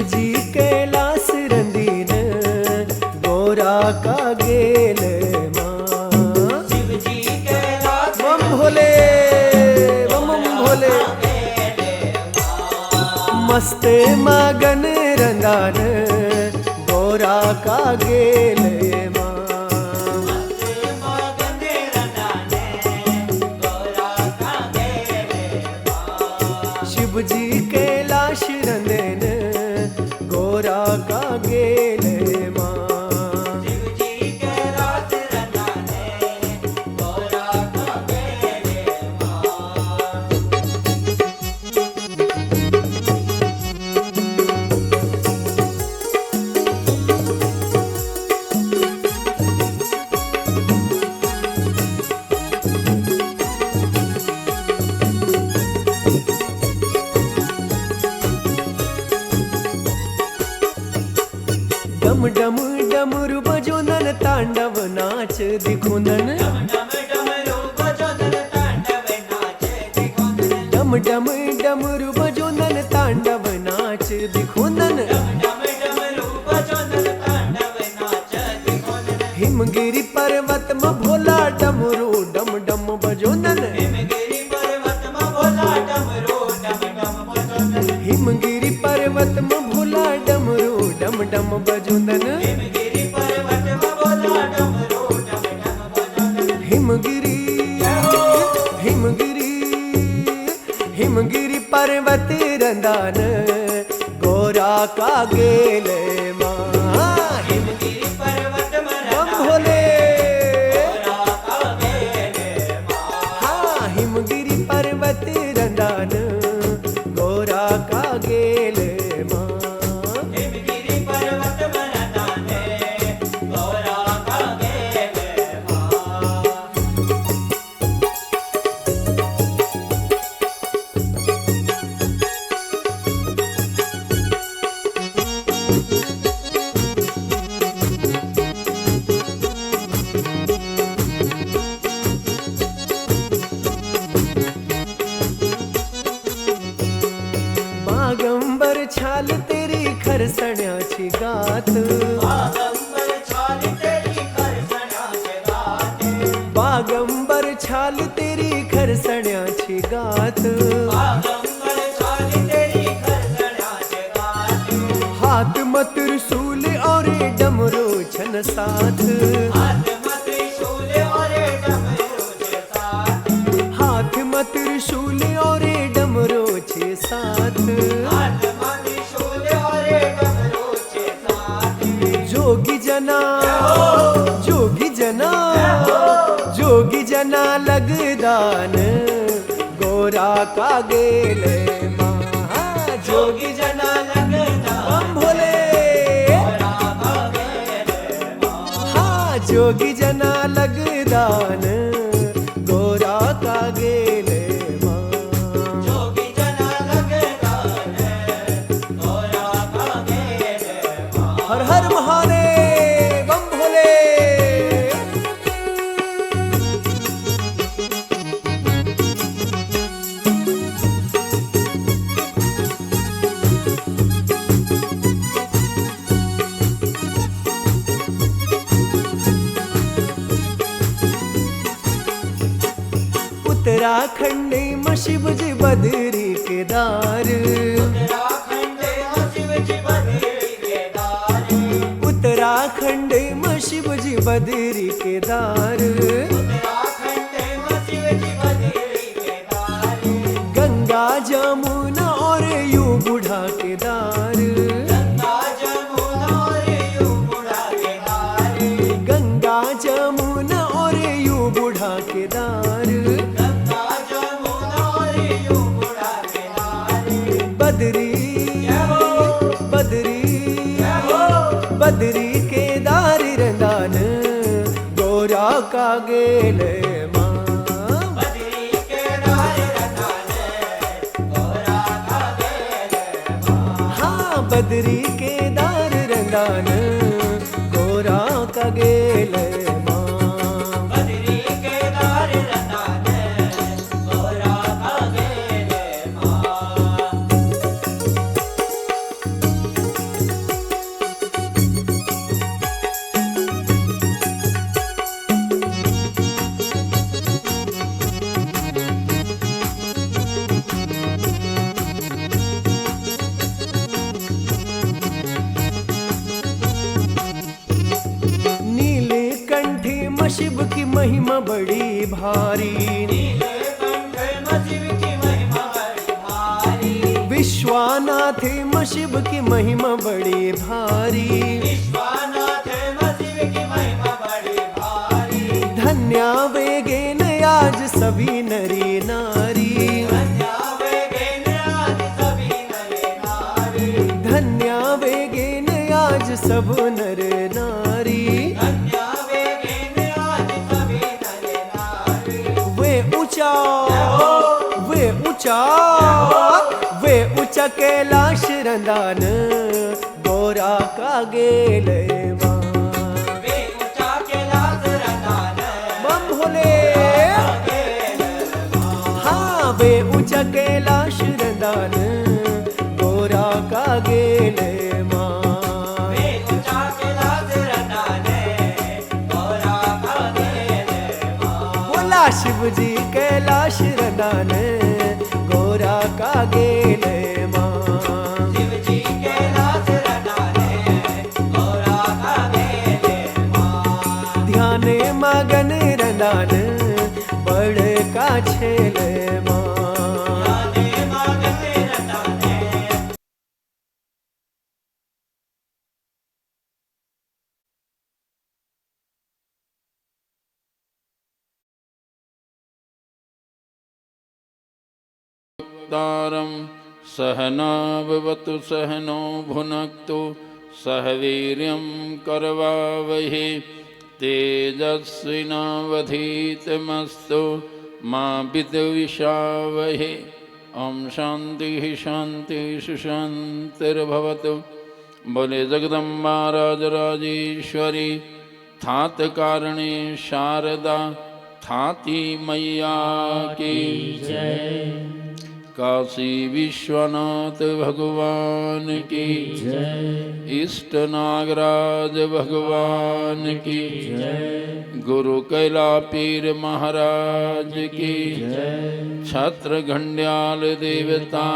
जी कैलाश रंदीन गोरा का गेल माँ। शिव जी कैलाश बम भोले बम बम भोले। मस्त मगन रंदान गोरा का गेल माँ। शिव जी कैलाश रंदेन गोरा का गेल माँ। शिव जी कैलाश रंदाने गोरा का गेले माँ। डम डम डमरू बजोनन तांडव नाच दिखोनन। डम डम डमरू बजोदन तांडव नाच दिखोनन। डम डम डमरू बजोनन तांडव नाच दिखोनन। डम डम डमरू बजोदन तांडव नाच दिखोनन। हिमगिरी पर्वत में भोला डमरू डम डम बजोनन। हिमगिरी पर्वत में भोला डमरू डम डम बजोदन। हिमगिरी पर्वत में भोला डमरू डम डम बजोनन। हिमगिरी पर्वत में भोला डमरू डम डम बजोदन। हिमगिरी हिमगिरी हिमगिरी पर्वत रंदान गोरा का गेल माँ। हिमगिरी पर्वत में बम भोले गोरा का गेले माँ। हाँ हिमगिरी पर्वत रंदान गोरा का गेल माँ। हिमगिरी पर्वत में रंदाने गोरा का गेले माँ। बागंबर छाल तेरी खरसण्याची गात। बागंबर छाल तेरी खरसण्याची गात। बागंबर छाल तेरी खरसण्याची गात। बागंबर छाल तेरी खरसण्याची गात। हाथ में त्रिशूल और डमरू छन साथ। हाथ में त्रिशूल और डमरू के साथ। हाथ में त्रिशूल और डमरू छे साथ। हाथ में त्रिशूल और डमरू के साथ। जोगी जना जोगी जना जोगी जना लगदान गोरा का गेल माँ। जोगी जना लगदा बम भोले गोरा का गेले माँ। हाँ जोगी जना लगदान गोरा का गेल माँ। जोगी जना लगदा गोरा का गेले माँ। हर हर महादेव बम भोले। उत्तराखंड में शिव जी बद्री केदार। उत्तराखंड में शिव जी बद्री केदार। उत्तराखंड में शिव जी बद्री केदार। उत्तराखंड में शिव जी बद्री केदार। गंगा जमुना और यू बूढ़ा केदार। गंगा जमुना और यूं बूढ़ा केदार। गंगा जमुना और यू बूढ़ा केदार। गंगा जमुना और यूं बूढ़ा केदार। बद्री बद्री बद्री केदार रंदान गोरा का गेल माँ। बद्री केदार रंदाने गोरा का गेले माँ। हाँ बद्री केदार रंदान गोरा का गेल माँ। बद्री केदार रंदाने गोरा का गेले माँ। महिमा बड़ी भारी। नीलकंठ शिव की महिमा बड़ी भारी। विश्वानाथ शिव की महिमा बड़ी भारी। विश्वनाथ शिव की महिमा बड़ी भारी। धन्या वेगेन आज सभी नरी नारी। धन्या वेगेन आज सभी नर नारी। धन्या वेगेन आज सब नर नारी। धन्या वेगेन आज सभी नर नारी। वे ऊंचा वे ऊंचा कैलाश रंदान गोरा का गेलवा। वे ऊंचा कैलाश रंदान बम भोले। हाँ वे ऊंचा कैलाश रंदान गोरा का गेलवा। वे ऊंचा कैलाश रंदान गोरा का गेलवा। बोला शिव जी कैलाश रंदान गोरा का गेलवा। शिव जी कैलाश रंदान गोरा का गेलवा। ध्यान मगन रंदान बड़ का छेलवा। जाने मगन रंदान तारं सहनाववतु सहनो भुनक्तु सह वीर्यं करवावहे तेजस्विनावधीतमस्तु मा विद्विषावहे। ॐ शान्तिः शान्तिः शान्तिर्भवतु। बोले जगदम्बा राजराजेश्वरी थात कारणे शारदा थाती मैया की जय। काशी विश्वनाथ भगवान की जय। इष्ट नागराज भगवान की जय। गुरु कैला पीर महाराज की जय। छत्र घंड्याल देवता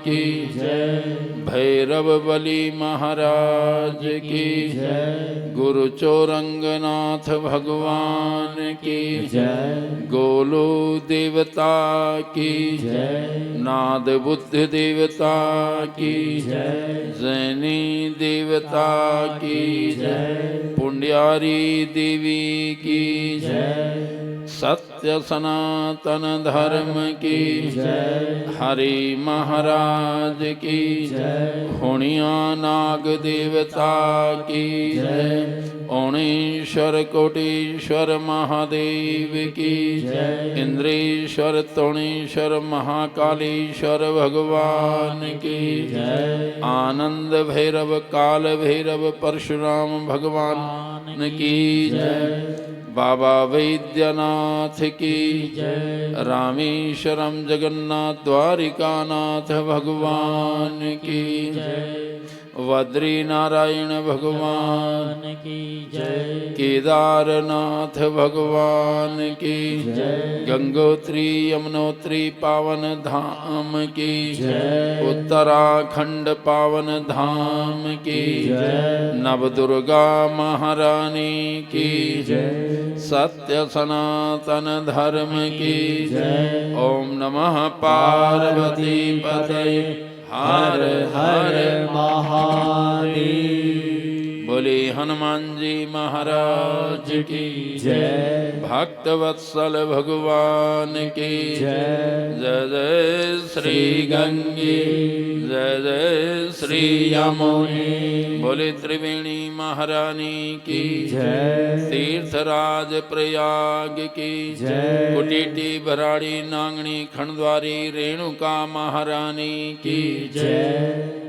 की जय। भैरव बली महाराज की जय। गुरु चौरंगनाथ भगवान की जय। गोलू देवता की जय। नाद बुद्ध देवता की जय। जैनी देवता की जय। पुंड्यारी देवी की जय। सत्य सनातन धर्म की जय। हरि महाराज की जय। हुणिया नाग देवता की जय। ओणेश्वर कोटेश्वर महादेव की जय। इंद्रेश्वर तोणेश्वर महाकालेश्वर भगवान की जय। आनंद भैरव काल भैरव परशुराम भगवान की जय। बाबा वैद्यनाथ की जय। रामेश्वरम जगन्नाथ द्वारिकानाथ भगवान की जय। बद्री नारायण भगवान की जय। केदारनाथ भगवान की जय। गंगोत्री यमुनोत्री पावन धाम की जय। उत्तराखंड पावन धाम की जय। नवदुर्गा महारानी की जय। सत्य सनातन धर्म की जय। ओम नमः पार्वती पते हर हर महादेव। बोले हनुमान जी महाराज की जय। भक्त वत्सल भगवान की जय। जय जय श्री गंगे जय जय श्री यमुने। बोले त्रिवेणी महारानी की जय। तीर्थराज प्रयाग की जय। कुटीटी भराड़ी नांगणी खंडद्वारी रेणुका महारानी की जय।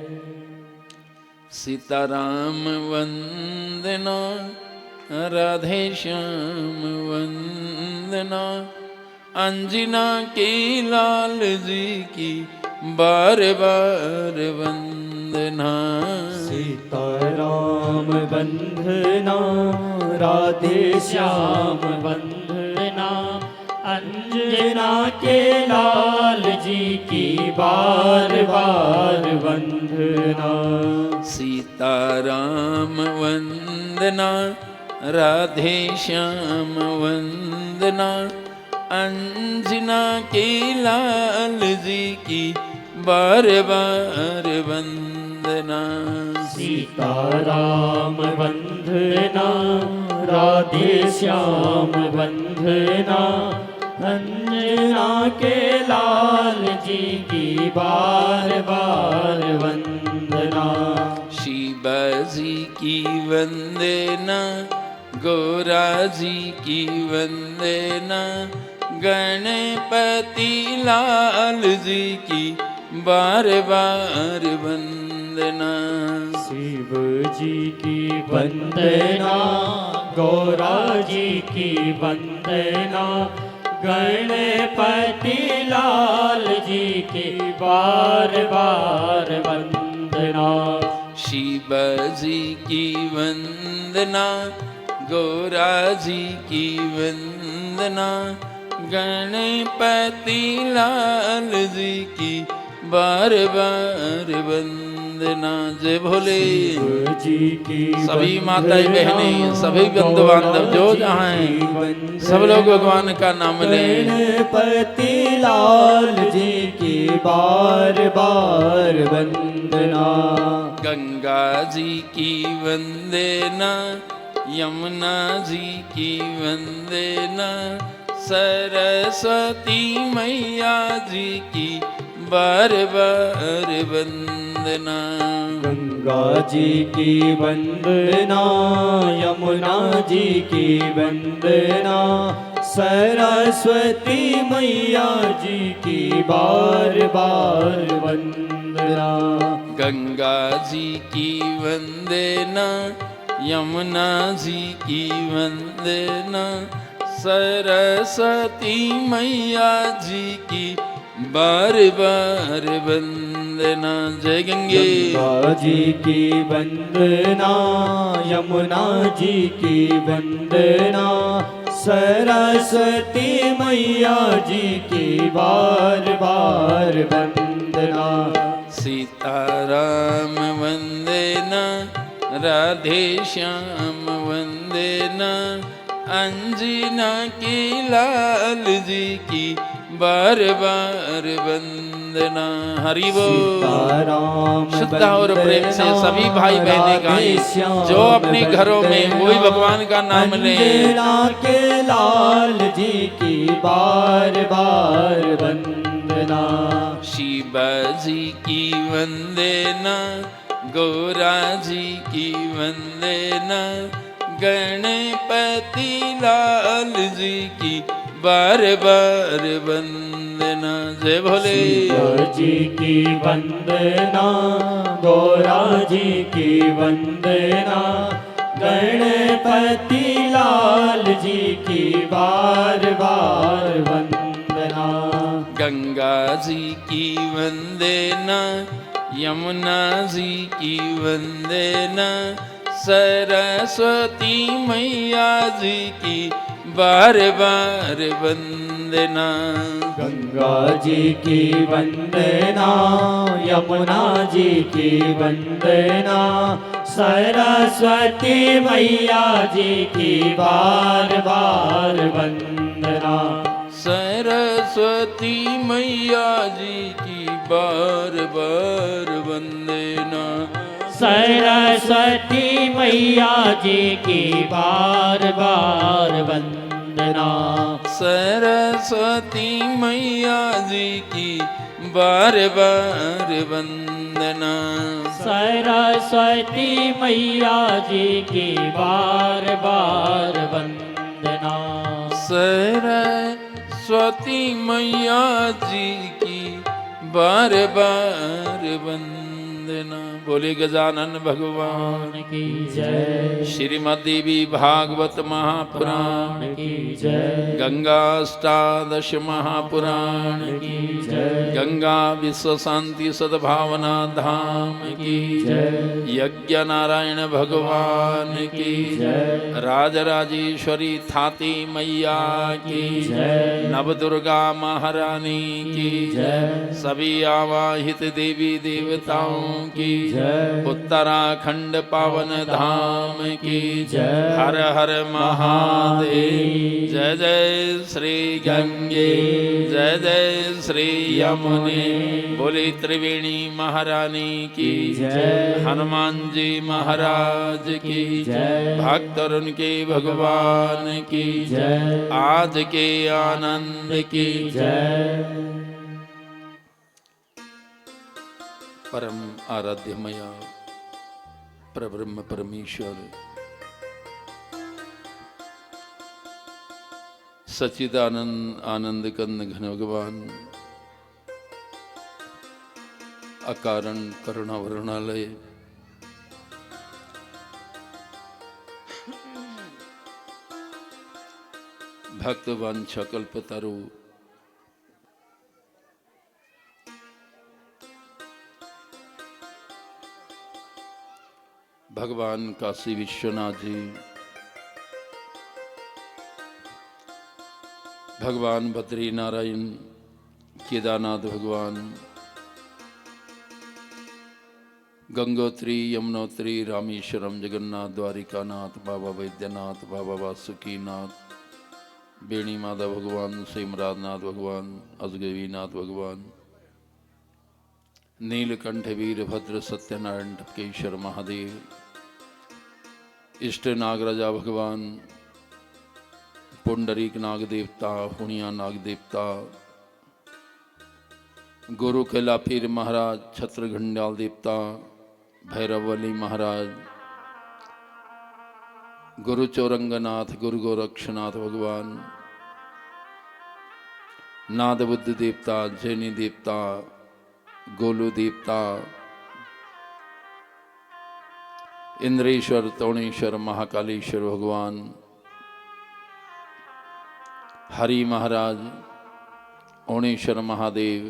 सीताराम वंदना राधे श्याम वंदना। अंजना के लाल जी की बार बार वंदना। सीताराम वंदना राधे श्याम वंदना। अंजना के लाल जी की बार बार वंदना। सीताराम वंदना राधे श्याम वंदना अंजना के लाल जी की बार बार वंदना। सीताराम वंदना राधे श्याम वंदना अंजना के लाल जी की बार बार वंदना। शिव जी की वंदना गोरा जी की वंदना गणपति लाल जी की बार बार वंदना। शिव जी की वंदना गौरा जी की वंदना गणपति लाल जी की बार बार वंदना। शिव जी की वंदना गोरा जी की वंदना गणपति लाल जी की बार बार वंदना। जय भोले। शिव जी की सभी माताएं बहनें सभी बंधु बांधव जो जहाँ हैं सब लोग भगवान का नाम लें। गणपति लाल जी की बार बार वंदना। गंगा जी की वंदना यमुना जी की वंदना सरस्वती मैया जी की बार बार वंदना। गंगा जी की वंदना यमुना जी की वंदना सरस्वती मैया जी की बार बार वंदना। गंगा जी की वंदना यमुना जी की वंदना सरस्वती मैया जी की बार बार वंदना। जय गंगे। गंगा जी की वंदना यमुना जी की वंदना सरस्वती मैया जी की बार बार वंदना। सीताराम वंदना राधे श्याम वंदना अंजना के लाल जी की बार बार वंदना। हरि बोल। सीताराम श्रद्धा और प्रेम से सभी भाई बहनें गाएं जो अपने घरों में वही भगवान का नाम लें। अंजना के लाल जी की बार बार वंदना। शिव जी की वंदना गोरा जी की वंदना गणपति लाल जी की बार बार वंदना। जय भोले। शिव जी की वंदना गौरा जी की वंदना गणपति लाल जी की बार बार वंदना। गंगा जी की वंदना यमुना जी की वंदना सरस्वती मैया जी की बार बार वंदना। गंगा जी की वंदना यमुना जी की वंदना सरस्वती मैया जी की बार बार वंदना। सरस्वती मैया जी की बार बार वंदना। सरस्वती मैया जी की बार बार वंदना। सरस्वती मैया जी की बार बार वंदना। सरस्वती मैया जी की बार बार वंदना। सरस्वती मैया जी की बार बार वंदना। बोले गजानन भगवान की जय। श्रीमद् देवी भागवत महापुराण की जय। गंगा अष्टादश महापुराण की जय। गंगा विश्व शांति सद्भावना धाम की यज्ञ नारायण भगवान की राजराजेश्वरी थाती मैया की नवदुर्गा महारानी की सभी आवाहित देवी देवताओं की उत्तराखंड पावन धाम की हर हर महादेव। जय जय श्री गंगे जय जय श्री यमुने बोले त्रिवेणी महारानी की हनुमान जी महाराज की भक्त और उनके भगवान की आज के आनंद की परम आराध्यमया परब्रह्म परमेश्वर सच्चिदानंद आनंद कंद घन भगवान अकारण करुणा वरुणालय भक्त वांछा कल्पतरु भगवान काशी विश्वनाथ जी भगवान बद्री नारायण केदारनाथ भगवान गंगोत्री यमुनोत्री रामेश्वरम जगन्नाथ द्वारिकानाथ बाबा वैद्यनाथ बाबा वासुकीनाथ बेणी माता भगवान सिमराजनाथ भगवान अजगवीनाथ भगवान नीलकंठ वीरभद्र सत्यनारायण टपकेश्वर महादेव इष्ट नागराजा भगवान पुंडरीक नाग देवता हुणिया नाग देवता गुरु कैलापीर महाराज छत्र घंडाल देवता भैरवली महाराज गुरु चौरंगनाथ गुरु गोरक्षनाथ भगवान नाद बुद्ध देवता जैनी देवता गोलू देवता इंद्रेश्वर तोणेश्वर महाकालेश्वर भगवान हरि महाराज ओणेश्वर महादेव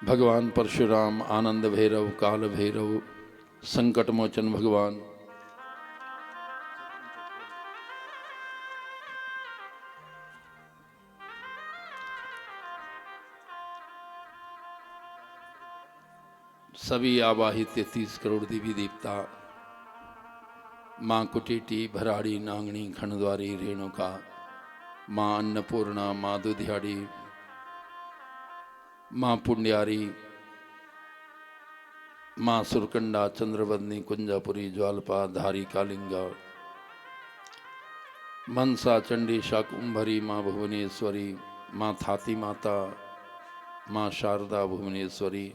भगवान परशुराम आनंद भैरव काल भैरव संकट मोचन भगवान सभी आवाहित 33 करोड़ देवी देवता माँ कुटेटी भराड़ी नांगणी खंडद्वारी रेणुका माँ अन्नपूर्णा माँ दुधियाड़ी माँ पुण्यारी माँ सुरकंडा चंद्रबंदी कुंजापुरी ज्वालपा धारी कालिंगा मनसा चंडी शाकुंभरी माँ भुवनेश्वरी माँ थाती माता माँ शारदा भुवनेश्वरी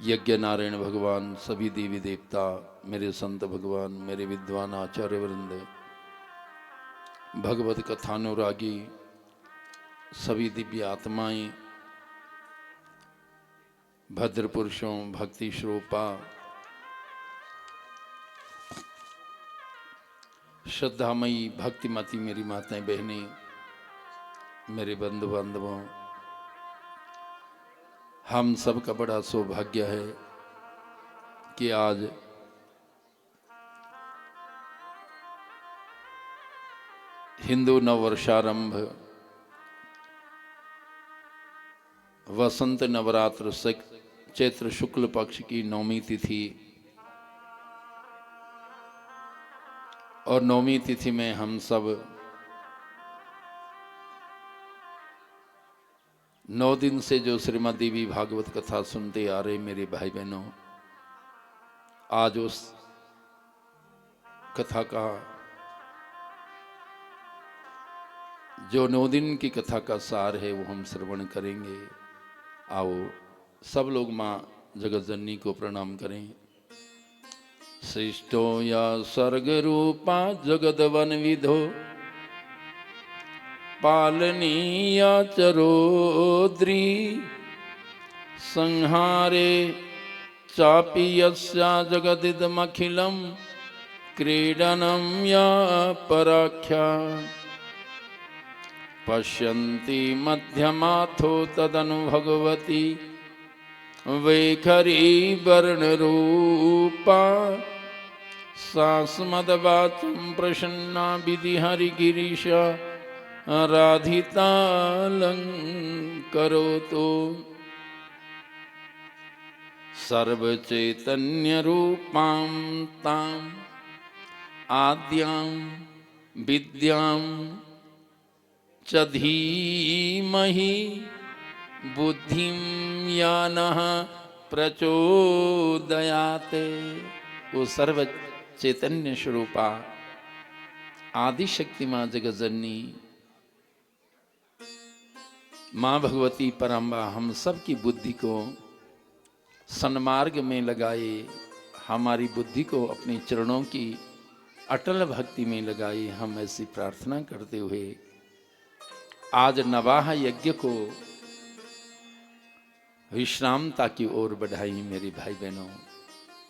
यज्ञ नारायण भगवान सभी देवी देवता मेरे संत भगवान मेरे विद्वान आचार्य वृंद भगवत कथानुरागी सभी दिव्य आत्माएं भद्र पुरुषों भक्ति श्रोपा श्रद्धामयी भक्तिमती मेरी माताएं बहनें मेरे बंधु बांधवों हम सब का बड़ा सौभाग्य है कि आज हिंदू नववर्षारंभ वसंत नवरात्र चैत्र शुक्ल पक्ष की 9वीं तिथि और 9वीं तिथि में हम सब 9 दिन से जो श्रीमद् देवी भागवत कथा सुनते आ रहे मेरे भाई बहनों, आज उस कथा का जो 9 दिन की कथा का सार है वो हम श्रवण करेंगे। आओ सब लोग माँ जगत जननी को प्रणाम करें। श्रेष्ठो या सर्ग रूपा जगत वन विधो पालनीया चरोद्री संहारे चापि यस्या जगदिदमखिलं क्रीडनं या पराख्या पश्यन्ति मध्यमाथो तदनु भगवती वैखरी वर्णरूपा सास्मदवाचं प्रसन्ना विधि हरिगिरीश राधितालंकरोतु सर्वचैतन्यरूपां ताम् आद्यां विद्यां च धीमहि बुद्धिं यानः प्रचोदयाते। वो सर्व चैतन्य स्वरूपा आदि शक्ति माँ जगजननी माँ भगवती परम्बा हम सब की बुद्धि को सन्मार्ग में लगाए, हमारी बुद्धि को अपने चरणों की अटल भक्ति में लगाए। हम ऐसी प्रार्थना करते हुए आज नवाह यज्ञ को विश्रामता की ओर बढ़ाई। मेरे भाई बहनों,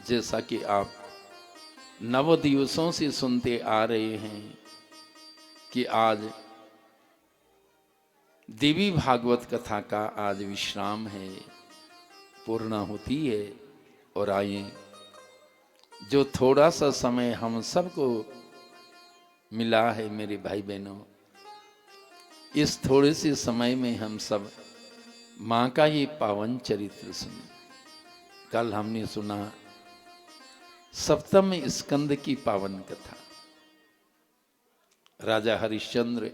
जैसा कि आप नव दिवसों से सुनते आ रहे हैं कि आज देवी भागवत कथा का आज विश्राम है, पूर्ण होती है। और आइए, जो थोड़ा सा समय हम सबको मिला है मेरे भाई बहनों, इस थोड़े से समय में हम सब माँ का ये पावन चरित्र सुने। कल हमने सुना सप्तम स्कंद की पावन कथा, राजा हरिश्चंद्र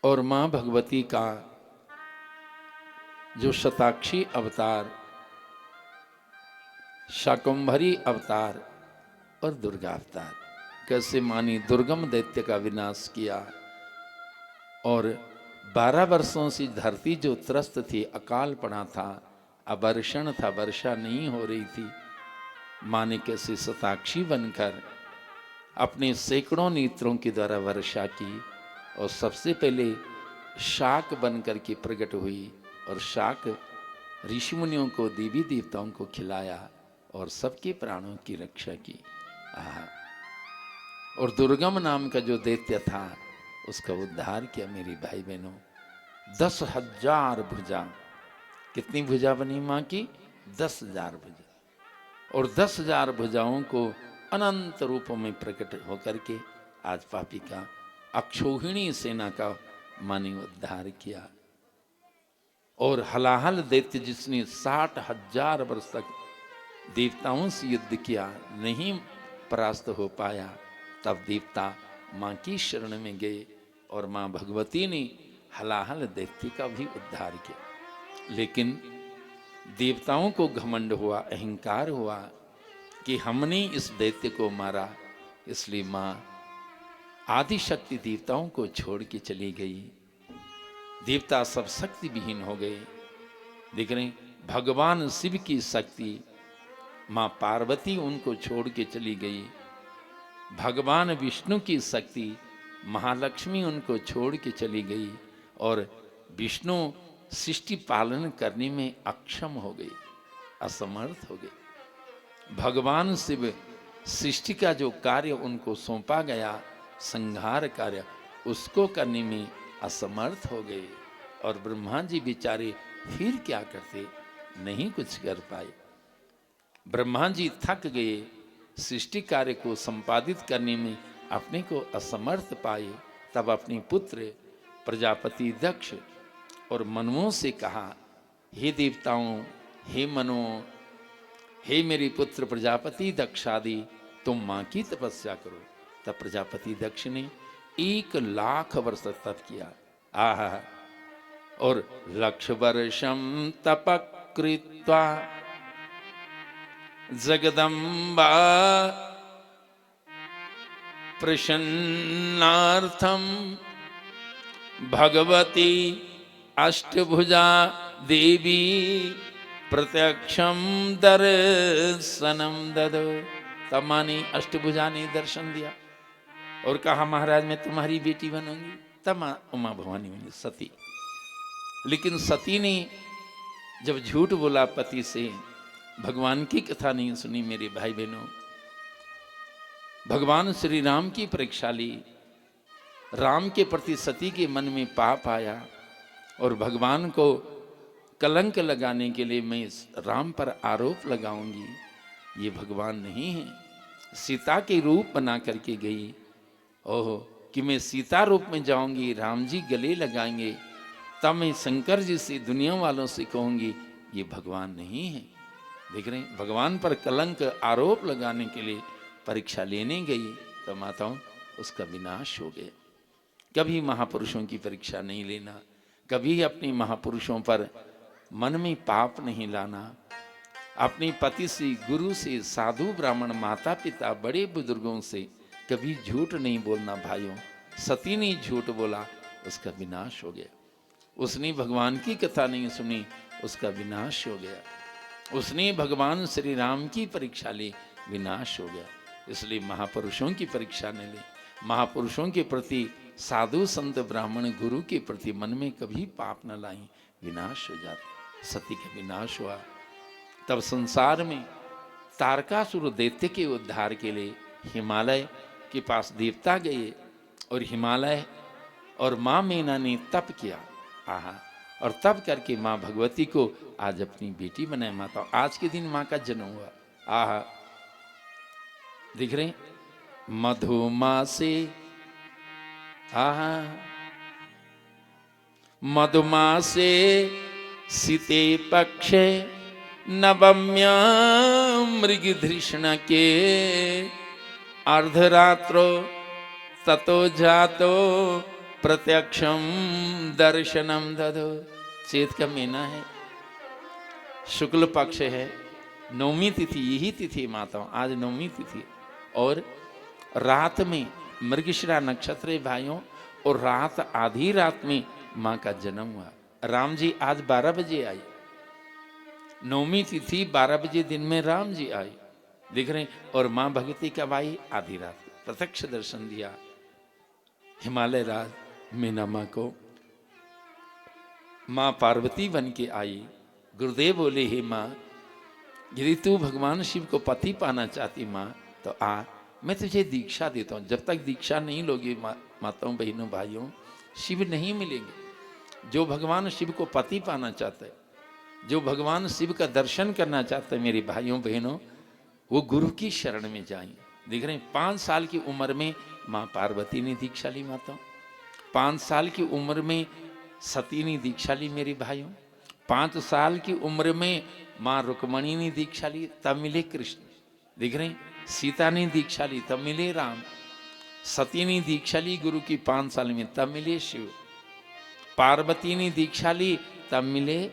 और माँ भगवती का जो शताक्षी अवतार, शाकंभरी अवतार और दुर्गा अवतार, कैसे मानी दुर्गम दैत्य का विनाश किया। और 12 वर्षों से धरती जो त्रस्त थी, अकाल पड़ा था, अवर्षण था, वर्षा नहीं हो रही थी, माँ ने कैसे शताक्षी बनकर अपने सैकड़ों नेत्रों के द्वारा वर्षा की। और सबसे पहले शाक बनकर के प्रकट हुई और शाक ऋषि मुनियों को, देवी देवताओं को खिलाया और सबके प्राणों की रक्षा की। और दुर्गम नाम का जो दैत्य था उसका उद्धार किया। मेरी भाई बहनों, 10,000 भुजा, कितनी भुजा बनी माँ की? 10,000 भुजा। और 10,000 भुजाओं को अनंत रूपों में प्रकट होकर के आज पापी का अक्षोहिणी सेना का माँ ने उद्धार किया। और हलाहल दैत्य जिसने 60,000 वर्ष तक देवताओं से युद्ध किया, नहीं परास्त हो पाया, तब देवता माँ की शरण में गए और माँ भगवती ने हलाहल दैत्य का भी उद्धार किया। लेकिन देवताओं को घमंड हुआ, अहंकार हुआ कि हमने इस दैत्य को मारा, इसलिए माँ आदि शक्ति देवताओं को छोड़ के चली गई। देवता सब शक्ति विहीन हो गए। देख रहे, भगवान शिव की शक्ति माँ पार्वती उनको छोड़ के चली गई। भगवान विष्णु की शक्ति महालक्ष्मी उनको छोड़ के चली गई। और विष्णु सृष्टि पालन करने में अक्षम हो गई, असमर्थ हो गई। भगवान शिव सृष्टि का जो कार्य उनको सौंपा गया, संहार कार्य, उसको करने में असमर्थ हो गए। और ब्रह्मा जी बेचारे फिर क्या करते, नहीं कुछ कर पाए। ब्रह्मा जी थक गए, सृष्टि कार्य को संपादित करने में अपने को असमर्थ पाए। तब अपने पुत्र प्रजापति दक्ष और मनुओं से कहा, हे देवताओं, हे मनुओं, हे मेरे पुत्र प्रजापति दक्षादि, तुम माँ की तपस्या करो। तब प्रजापति दक्ष ने 1,00,000 वर्ष तप किया। आहा, और 1,00,000 वर्षम तप कृत्वा जगदम्बा प्रसन्नार्थम भगवती अष्टभुजा देवी प्रत्यक्षम दर्शनम ददो। तब माँ ने अष्टभुजा ने दर्शन दिया और कहा, महाराज मैं तुम्हारी बेटी बनूंगी। तब माँ उमा भवानी बनी सती। लेकिन सती ने जब झूठ बोला पति से, भगवान की कथा नहीं सुनी, मेरे भाई बहनों, भगवान श्री राम की परीक्षा ली। राम के प्रति सती के मन में पाप आया और भगवान को कलंक लगाने के लिए मैं राम पर आरोप लगाऊंगी, ये भगवान नहीं है। सीता के रूप बना करके गई, ओह कि मैं सीता रूप में जाऊंगी, राम जी गले लगाएंगे, तब मैं शंकर जी से दुनिया वालों से कहूंगी ये भगवान नहीं है। देख रहे हैं, भगवान पर कलंक आरोप लगाने के लिए परीक्षा लेने गई तो माताओं उसका विनाश हो गया। कभी महापुरुषों की परीक्षा नहीं लेना, कभी अपने महापुरुषों पर मन में पाप नहीं लाना, अपने पति से, गुरु से, साधु ब्राह्मण, माता पिता, बड़े बुजुर्गों से कभी झूठ नहीं बोलना। भाइयों, सती ने झूठ बोला, उसका विनाश हो गया। उसने भगवान की कथा नहीं सुनी, उसका विनाश हो गया। उसने भगवान श्री राम की परीक्षा ली, विनाश हो गया। इसलिए महापुरुषों की परीक्षा न ले। महापुरुषों के प्रति, साधु संत ब्राह्मण गुरु के प्रति मन में कभी पाप न लाई, विनाश हो जाते। सती का विनाश हुआ। तब संसार में तारकासुर दैत्य के उद्धार के लिए हिमालय के पास देवता गए और हिमालय और माँ मीना ने तप किया। आहा, और तप करके माँ भगवती को आज अपनी बेटी बनाए। माता आज के दिन माँ का जन्म हुआ। आहा, दिख रहे मधुमासे, आहा मधुमासे सीते पक्षे नवम्या मृगधृष्ण के अर्धरात्रो ततो जातो प्रत्यक्षम दर्शनम दधो। चैत का महीना है, शुक्ल पक्ष है, नौमी तिथि, यही तिथि माताओं, आज नौमी तिथि। और रात में मृगशिरा नक्षत्र है भाइयों, और रात आधी रात में माँ का जन्म हुआ। राम जी आज 12 बजे आई, नौमी तिथि 12 बजे दिन में राम जी आई, दिख रहे। और माँ भगवती कब आई? आधी रात, प्रत्यक्ष दर्शन दिया। हिमालय राज मीना माँ को माँ पार्वती बन के आई। गुरुदेव बोले, हे माँ, यदि तू भगवान शिव को पति पाना चाहती माँ तो आ, मैं तुझे दीक्षा देता हूँ। जब तक दीक्षा नहीं लोगी माताओं बहनों भाइयों, शिव नहीं मिलेंगे। जो भगवान शिव को पति पाना चाहता है, जो भगवान शिव का दर्शन करना चाहता है मेरे भाइयों बहनों, वो गुरु की शरण में जाएं। देख रहे हैं, 5 साल की उम्र में माँ पार्वती ने दीक्षा ली माताओं, 5 साल की उम्र में सती ने दीक्षा ली मेरे भाइयों, 5 साल की उम्र में माँ रुक्मणी ने दीक्षा ली, तब मिले कृष्ण। दिख रहे हैं, सीता ने दीक्षा ली तब मिले राम, सती ने दीक्षा ली गुरु की 5 साल में तब मिले शिव, पार्वती ने दीक्षा ली तब मिले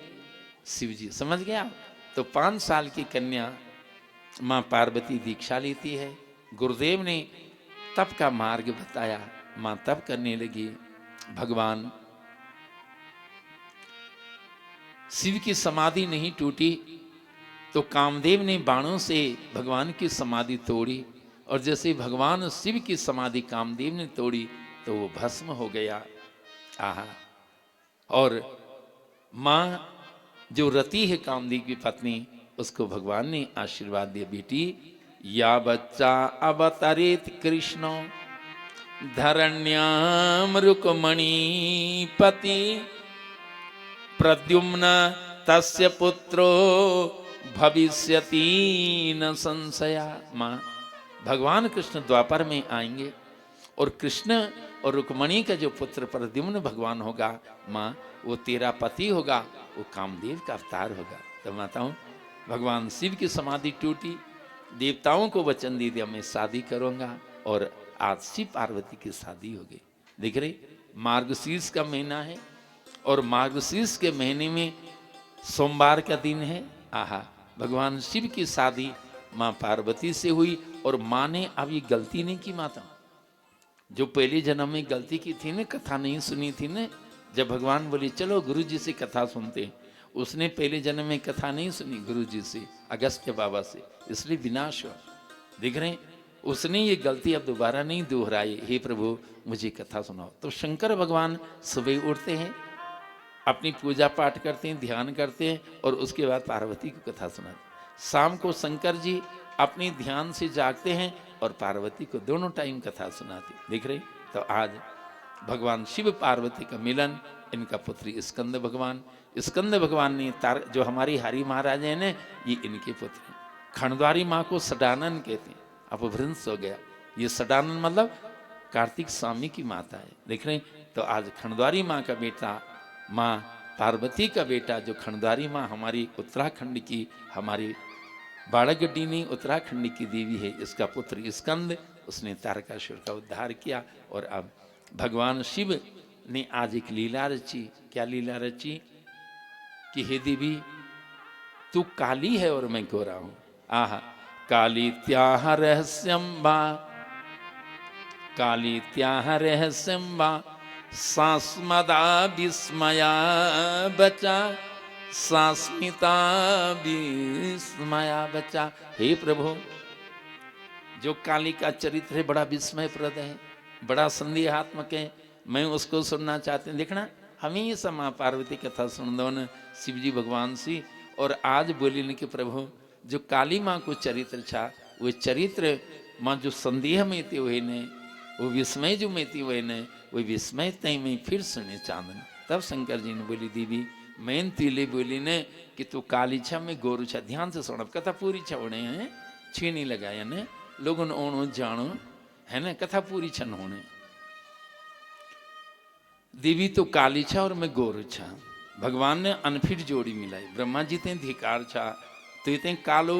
शिव जी। समझ गया? तो 5 साल की कन्या माँ पार्वती दीक्षा लेती है। गुरुदेव ने तप का मार्ग बताया, माँ तप करने लगी। भगवान शिव की समाधि नहीं टूटी तो कामदेव ने बाणों से भगवान की समाधि तोड़ी, और जैसे भगवान शिव की समाधि कामदेव ने तोड़ी तो वो भस्म हो गया। आहा, और माँ जो रति है कामदेव की पत्नी, उसको भगवान ने आशीर्वाद दिया, बेटी या बच्चा अवतरित कृष्णो धरण्याम रुक्मणी पति प्रद्युम्न तस्य पुत्रो भविष्यति न संशया। माँ, भगवान कृष्ण द्वापर में आएंगे और कृष्ण और रुक्मणी का जो पुत्र प्रद्युम्न भगवान होगा माँ, वो तेरा पति होगा, वो कामदेव का अवतार होगा। तो माताओं, भगवान शिव की समाधि टूटी, देवताओं को वचन दे दिया मैं शादी करूंगा, और आज शिव पार्वती की शादी हो गई। देख रहे, मार्गशीर्ष का महीना है और मार्गशीर्ष के महीने में सोमवार का दिन है। आहा, भगवान शिव की शादी माँ पार्वती से हुई, और माँ ने अब ये गलती नहीं की। माता जो पहले जन्म में गलती की थी ना, कथा नहीं सुनी थी ना, जब भगवान बोले चलो गुरु जी से कथा सुनते, उसने पहले जन्म में कथा नहीं सुनी गुरु जी से, अगस्त्य बाबा से, इसलिए विनाश हुआ। देख रहे हैं, उसने ये गलती अब दोबारा नहीं दोहराई। हे प्रभु मुझे कथा सुनाओ। तो शंकर भगवान सुबह उठते हैं, अपनी पूजा पाठ करते हैं, ध्यान करते हैं, और उसके बाद पार्वती को कथा सुनाते। शाम को शंकर जी अपने ध्यान से जागते हैं और पार्वती को दोनों टाइम कथा सुनाती। देख रहे, तो आज भगवान शिव पार्वती का मिलन, इनका पुत्री स्कंद भगवान। स्कंद भगवान ने जो हमारी हरि महाराज है ना, ये इनके पुत्र हैं। खंडद्वारी माँ को सडानन कहते हैं, अपभ्रंश हो गया। ये सडानन मतलब कार्तिक स्वामी की माता है। देख रहे हैं, तो आज खंडद्वारी माँ का बेटा, माँ पार्वती का बेटा, जो खंडद्वारी माँ हमारी उत्तराखंड की, हमारी बाड़ागड्डी उत्तराखंड की देवी है, इसका पुत्र स्कंद, उसने तारकासुर का उद्धार किया। और अब भगवान शिव ने आज एक लीला रची। क्या लीला रची? कि हे देवी, तू काली है और मैं गोरा हूं। आह, काली त्याह रहस्यम बा, काली त्याह रहस्यम बा, सास्मदा विस्मया बचा, सास्मिता विस्मया बचा। हे प्रभु, जो काली का चरित्र है बड़ा विस्मयप्रद है, बड़ा संदेहात्मक है, मैं उसको सुनना चाहते हैं। देखना, हमेशा माँ पार्वती कथा सुन दो न शिव जी भगवान सी। और आज बोली न कि प्रभु, जो काली माँ को चरित्र छा, वो चरित्र माँ जो संदेह में थे हुए ने, वो विस्मय जो में थे हुए ने, वो विस्मय तय में फिर सुने चांदन। तब शंकर जी ने बोली, देवी मैन तीले बोली ने कि तू काली छा, मैं गोरू छा। ध्यान से सुनो, कथा पूरी छा होने हैं, छीनी लगाया ने लोगों ने ओणो जानो है ना, कथा पूरी छन होने। देवी तो काली छा और मैं गोरू छा। भगवान ने अनफिट जोड़ी मिलाई। ब्रह्मा जी ते धिकार छा, तो ते कालो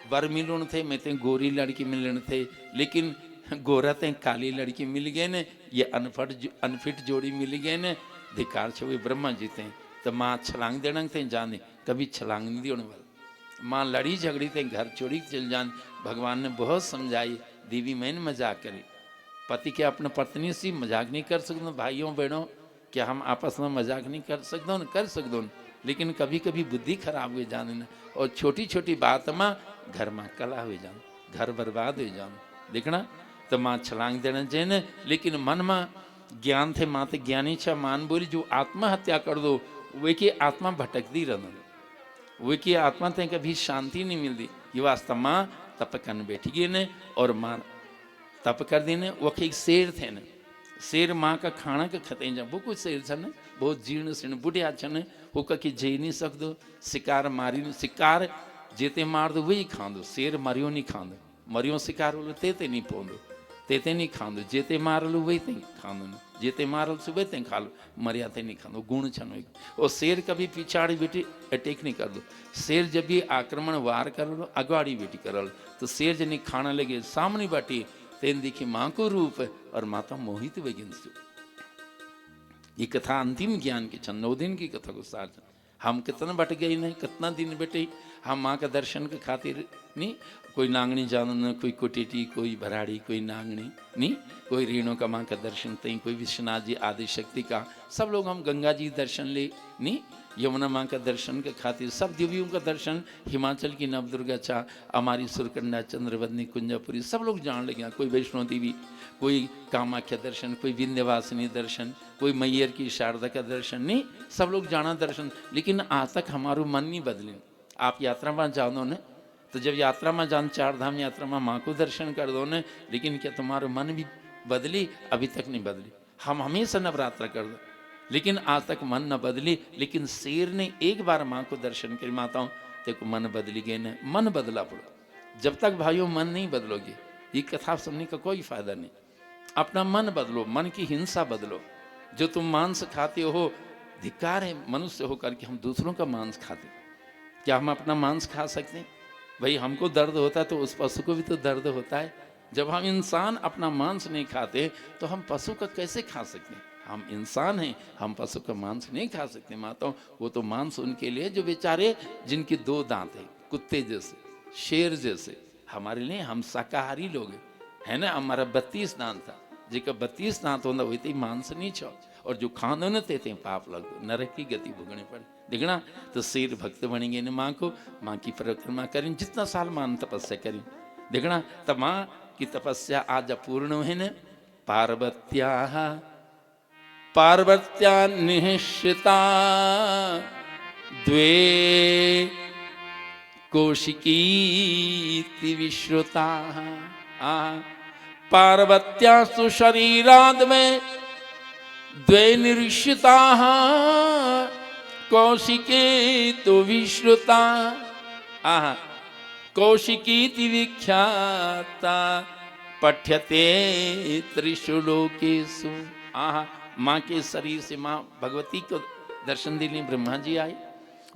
वर मिलन थे, मैं ते गोरी लड़की मिलन थे, लेकिन गोरा ते काली लड़की मिल गए ने, ये अनफिट जोड़ी मिल गए ने, धिकार छे वे ब्रह्मा जी ते। तो माँ छलांग देना थे जाने, कभी छलांग नहीं दी होने वाला। माँ लड़ी झगड़ी थे, घर छोड़ी चल जान। भगवान ने बहुत समझाई, देवी मैंने मजाक करी। पति के अपने पत्नी से मजाक नहीं कर सकते, भाइयों बहनों, क्या हम आपस में मजाक नहीं कर सकते? न कर सकते, लेकिन कभी कभी बुद्धि खराब हो जाने न, और छोटी छोटी बात में घर में कला हो जान, घर बर्बाद हो जान। देखना, तो माँ छलांग देना चाहिए, लेकिन मन में ज्ञान थे, माँ ज्ञानी छा। मान बोली, जो आत्महत्या कर दो वे की आत्मा भटकती रहना, वे की आत्मा ते कभी शांति नहीं मिलती। ये वास्तव माँ तप करने बैठी गई ने, और माँ तप कर दी ने। वो एक शेर थे न, शेर माँ का खाना का खते जा, वो कुछ शेर छन, बहुत जीर्ण शीर्ण बुढ़िया छन, वो कहीं जी नहीं सकदो, शिकार मारी, शिकार जेते मार दो वही खांदो, शेर मरियो नहीं खांदो, मरियो शिकार बोलो तेते नहीं पोंदो, तेते नहीं खांदो, जेते मारलो वही ते खांदो न, जेते मारल सुबह ते खा लो, मरिया ते नहीं खांदो, गुण छन। और शेर कभी पिछाड़ी बेटी अटैक नहीं कर दो, शेर जब भी आक्रमण वार कर लो अगवाड़ी बेटी कर लो। तो शेर जनी खाना लगे सामने बाटी, तेन देखी माँ को रूप, और माता मोहित वगिन। ये कथा अंतिम ज्ञान की छन, 9 दिन की कथा को सार। हम कितना बट गए नहीं, कितना दिन बेटे हम माँ का दर्शन के खातिर नहीं, कोई नांगनी जानन, कोई कोटेटी, कोई भराड़ी, कोई नांगनी नहीं, कोई रेणु का माँ का दर्शन तई, कोई विश्वनाथ जी आदि शक्ति का, सब लोग हम गंगा जी दर्शन ले नहीं, यमुना माँ का दर्शन के खातिर, सब देवियों का दर्शन, हिमाचल की नवदुर्गा चा, हमारी सुरकंडा, चंद्रवदनी, कुंजापुरी, सब लोग जान लगे। कोई वैष्णो देवी, कोई कामाख्या दर्शन, कोई विंध्यवासिनी दर्शन, कोई मैयर की शारदा का दर्शन नहीं, सब लोग जाना दर्शन। लेकिन आज तक हमारो मन नहीं बदले। आप यात्रा में जानो न, तो जब यात्रा में जान, 4 धाम यात्रा में माँ को दर्शन कर दो न, लेकिन क्या तुम्हारा मन भी बदली? अभी तक नहीं बदली। हम हमेशा नवरात्रा कर दो, लेकिन आज तक मन न बदली। लेकिन शेर ने एक बार माँ को दर्शन कर, माताओं तेको मन बदली गए न, मन बदला पड़ो। जब तक भाइयों मन नहीं बदलोगे, ये कथा सुनने का कोई फायदा नहीं। अपना मन बदलो, मन की हिंसा बदलो। जो तुम मांस खाते हो, धिक्कार है मनुष्य होकर के हम दूसरों का मांस खाते। क्या हम अपना मांस खा सकते हैं? भाई हमको दर्द होता है तो उस पशु को भी तो दर्द होता है। जब हम इंसान अपना मांस नहीं खाते तो हम पशु का कैसे खा सकते हैं? हम इंसान हैं, हम पशु का मांस नहीं खा सकते माताओं। वो तो मांस उनके लिए जो बेचारे जिनके 2 दांत है, कुत्ते जैसे, शेर जैसे। हमारे लिए हम शाकाहारी लोग है ना, हमारा 32 दांत था, जिका 32 दांत होता वही तो मांस नहीं छो। और जो खानो न तेते पाप लगो, नरक की गति भोगने पड़े। देखना, तो शेर भक्त बनेंगे न माँ को, माँ की परिक्रमा करें, जितना साल माँ तपस्या करें। देखना, तब माँ की तपस्या आज पूर्ण है न। पार्वत्या निश्चिता द्वे कौशिकी विश्रुता। पार्वत्यास्तु शरीराद में द्वे निरीक्षिता कौशिके तो विश्रुता कौशिकी विख्याता पठ्यते त्रिषु लोकेषु। माँ के शरीर से माँ भगवती को दर्शन देने ब्रह्मा जी आए।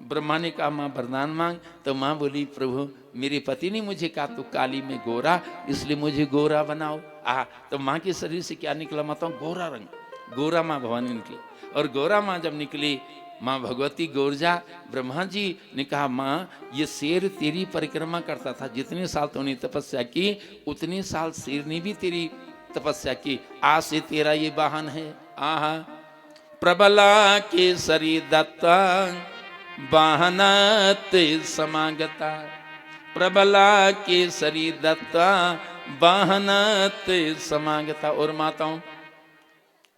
ब्रह्मा ने कहा माँ वरदान मांग, तो माँ बोली प्रभु मेरे पति ने मुझे कहा तो काली में गोरा, इसलिए मुझे गोरा बनाओ। तो माँ के शरीर से क्या निकला माता? गोरा रंग, गोरा माँ भवानी निकली। और गोरा माँ जब निकली माँ भगवती गोरजा, ब्रह्मा जी ने कहा माँ ये शेर तेरी परिक्रमा करता था, जितने साल तूने तपस्या की उतने साल शेर ने भी तेरी तपस्या की, आज से तेरा ये वाहन है। प्रबला केसरी दत्ता वाहनत समागता, प्रबला केसरी दत्ता वाहनत समागता। और माताओं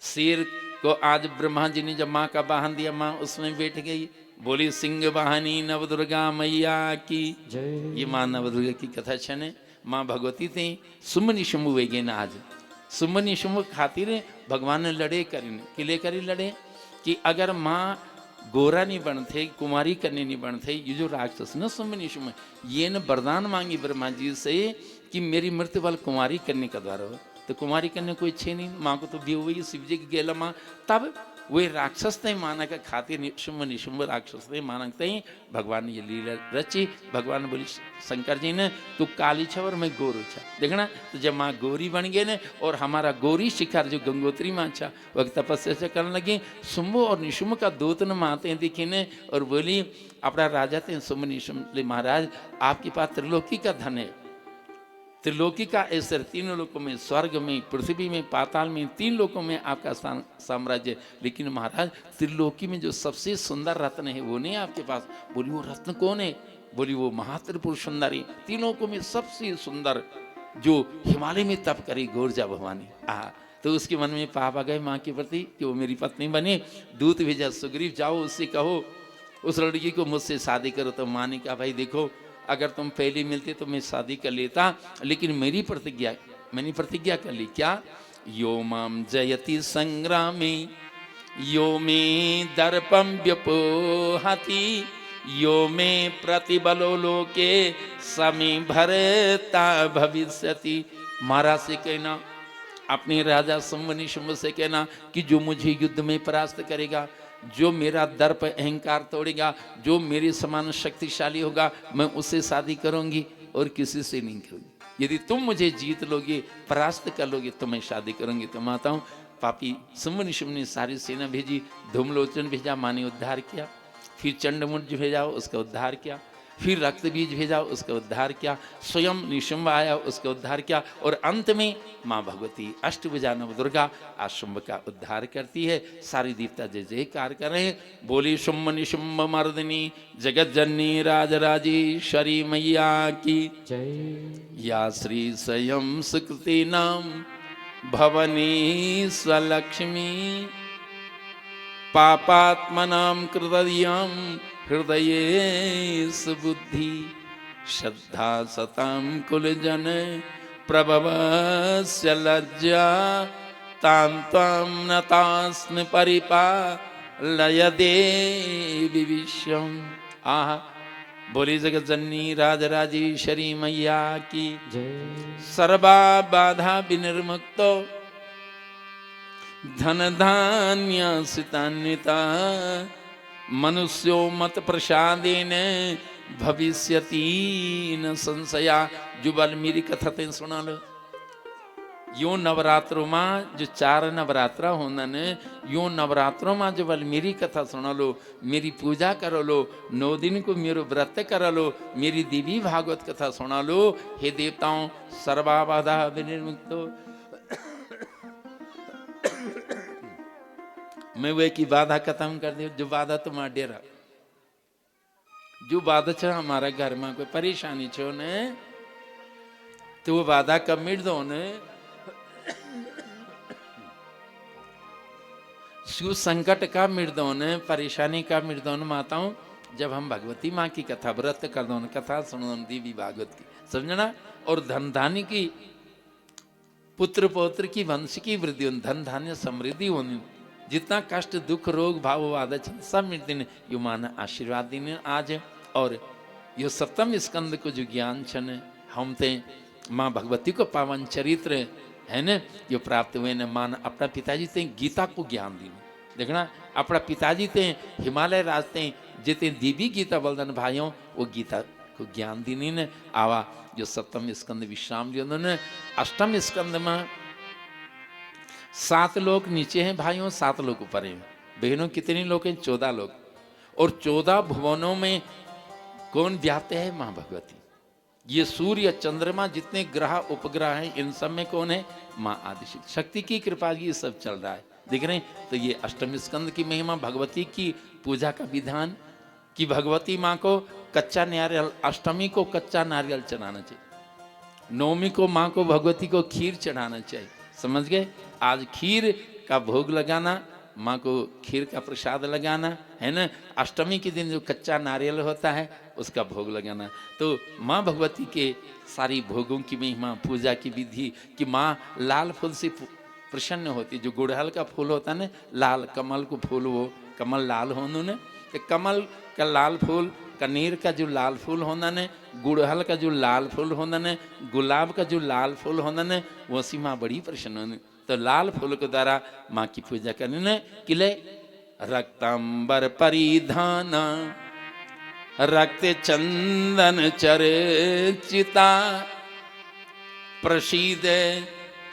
शेर को आज ब्रह्मा जी ने जब माँ का वाहन दिया, माँ उसमें बैठ गई, बोली सिंह वाहनी नवदुर्गा मैया की जय। ये माँ नवदुर्गा की कथा छने माँ भगवती थी। सुमनि शुंभ वेगे न आज सुमनि शुंभ खातिर भगवान ने लड़े करीन किले करी लड़े कि अगर माँ गोरा नहीं बनते, कुमारी करने नहीं बनते, ये जो राक्षस न सुमनि शुंभ ये न वरदान मांगी ब्रह्मा जी से कि मेरी मृत्यु वाल कुमारी करने का द्वारा हो। तो कुमारी करने कोई इच्छे नहीं, माँ को तो भी हुई शिव जी की गेला माँ। तब वे राक्षस थे माना का खातिर शुंभ निशुंभ राक्षस थे मानते ही भगवान ने ये लीला रची। भगवान ने बोली शंकर जी ने तू काली छ और मैं गोरू छा, देखना। तो जब माँ गौरी बन गए ने और हमारा गौरी शिखर जो गंगोत्री माँ छा वह तपस्या से करने लगी। शुंभ और निशुंभ का दो तीन माते दिखी ने और बोली अपना राजा थे शुंभ निशुंभ महाराज आपके पास त्रिलोकी का धन है, त्रिलोकी का ऐसर, तीनों लोकों में, स्वर्ग में, पृथ्वी में, पाताल में, तीन लोकों में आपका साम्राज्य, लेकिन महाराज त्रिलोकी में जो सबसे सुंदर रत्न है वो नहीं आपके पास। बोली वो रत्न कौन है? बोली वो महात्रिपुर सुंदरी, तीन लोकों में सबसे सुंदर जो हिमालय में तप करी गोरजा भवानी। तो उसके मन में पाप आ गए माँ के प्रति कि वो मेरी पत्नी बने। दूत भेजा सुग्रीव जाओ उससे कहो उस लड़की को मुझसे शादी करो। तो माँ ने कहा भाई देखो अगर तुम पहले मिलते तो मैं शादी कर लेता, लेकिन मैंने प्रतिज्ञा कर ली। क्या? यो माम जयति संग्रामे यो मे दर्पम व्यपोहति यो मे प्रतिबलो लोके समी भरता भविष्यति। महाराज से कहना, अपने राजा शुंभ निशुंभ से कहना कि जो मुझे युद्ध में परास्त करेगा, जो मेरा दर्प अहंकार तोड़ेगा, जो मेरे समान शक्तिशाली होगा, मैं उससे शादी करूंगी और किसी से नहीं करूंगी। यदि तुम मुझे जीत लोगे, परास्त कर लोगे तो मैं शादी करूंगी। तो माताओं पापी शुंभ निशुंभ ने सारी सेना भेजी, धूमलोचन भेजा, माँ ने उद्धार किया। फिर चंडमुंड भेजा, उसका उद्धार किया। फिर रक्त बीज भेजा, उसका उद्धार किया। स्वयं निशुंभ आया, उसका उद्धार किया। और अंत में माँ भगवती अष्टभुजा नवदुर्गा शुंभ का उद्धार करती है। सारी देवता जय जयकार कर रहे हैं। बोली शुंभ निशुंभ मर्दिनी जगत जननी राजराजेश्वरी मैया की जय। या श्री स्वयं सुकृति नाम भवनी स्वलक्ष्मी पापात्मनां कृतधियां हृदये सुबुद्धि श्रद्धा सतां कुलजन प्रभवस्य लज्जा तां त्वां नतास्मि परिपालय देवी विश्वम्। बोली जगत जननी राजराजेश्वरी मैया की जय। सर्वा बाधा विनिर्मुक्तो धन धान्य सितान्विता मनुष्यो मत प्रसादेन भविष्यति न संशया। जो वाल्मीकि कथा ते सुना लो। यो नवरात्रों में जो 4 नवरात्रा होना ने यो नवरात्रों में जो वाल्मीकि कथा सुना लो, मेरी पूजा करो लो, 9 दिन को मेरो व्रत करो लो, मेरी देवी भागवत कथा सुना लो। हे देवताओं सर्वा बाधा विनिर्मुक्तो मैं वे की बाधा खत्म कर दी। जो बाधा तुम्हारा डेरा, जो बाधा छ हमारा घर में कोई परेशानी छो ने तो वो बाधा कब मिट दो ने। शिव संकट का मिट दो ने, परेशानी का मिट दो ने। माताओं जब हम भगवती माँ की कथा व्रत कर दो, कथा सुनो देवी भागवत की, समझना। और धन धानी की पुत्र पौत्र की वंश की वृद्धि होनी, धन धान्य समृद्धि होनी, जितना कष्ट दुख रोग भाव वादा सब मिट दिन यो मान आशीर्वाद दिन आज। और यो सप्तम स्कंद को जो ज्ञान छन हम ते माँ भगवती को पावन चरित्र है न जो प्राप्त हुए न। मान अपना पिताजी ते गीता को ज्ञान दी, देखना अपना पिताजी ते हिमालय रास्ते जिते देवी गीता बलदन भाइयों वो गीता को ज्ञान दी न। आवा जो सप्तम स्कंद विश्राम लियो न। अष्टम स्कंद में 7 लोग नीचे हैं भाइयों, 7 लोग ऊपर हैं। बहनों कितने लोग हैं? 14 लोग। और 14 भुवनों में कौन व्याप्त है? माँ भगवती। ये सूर्य चंद्रमा जितने ग्रह उपग्रह हैं इन सब में कौन है? माँ आदिशक्ति। शक्ति की कृपा ये सब चल रहा है, दिख रहे हैं। तो ये अष्टम स्कंद की महिमा, भगवती की पूजा का विधान कि भगवती माँ को कच्चा नारियल, अष्टमी को कच्चा नारियल चढ़ाना चाहिए, नवमी को माँ को भगवती को खीर चढ़ाना चाहिए, समझ गए। आज खीर का भोग लगाना, माँ को खीर का प्रसाद लगाना है ना। अष्टमी के दिन जो कच्चा नारियल होता है उसका भोग लगाना। तो माँ भगवती के सारी भोगों की महिमा, पूजा की विधि कि माँ लाल फूल से प्रसन्न होती। जो गुड़हल का फूल होता है ना, लाल कमल को फूल, वो कमल लाल होने ने, तो कमल का लाल फूल, कनेर का जो लाल फूल होना ने, गुड़हल का जो लाल फूल होना ने, गुलाब का जो लाल फूल होना ने, वो सी माँ बड़ी प्रसन्न होने। तो लाल फूल के द्वारा माँ की पूजा करने ने। किले रक्तांबर परिधान रक्त चंदन चर्चिता प्रसीद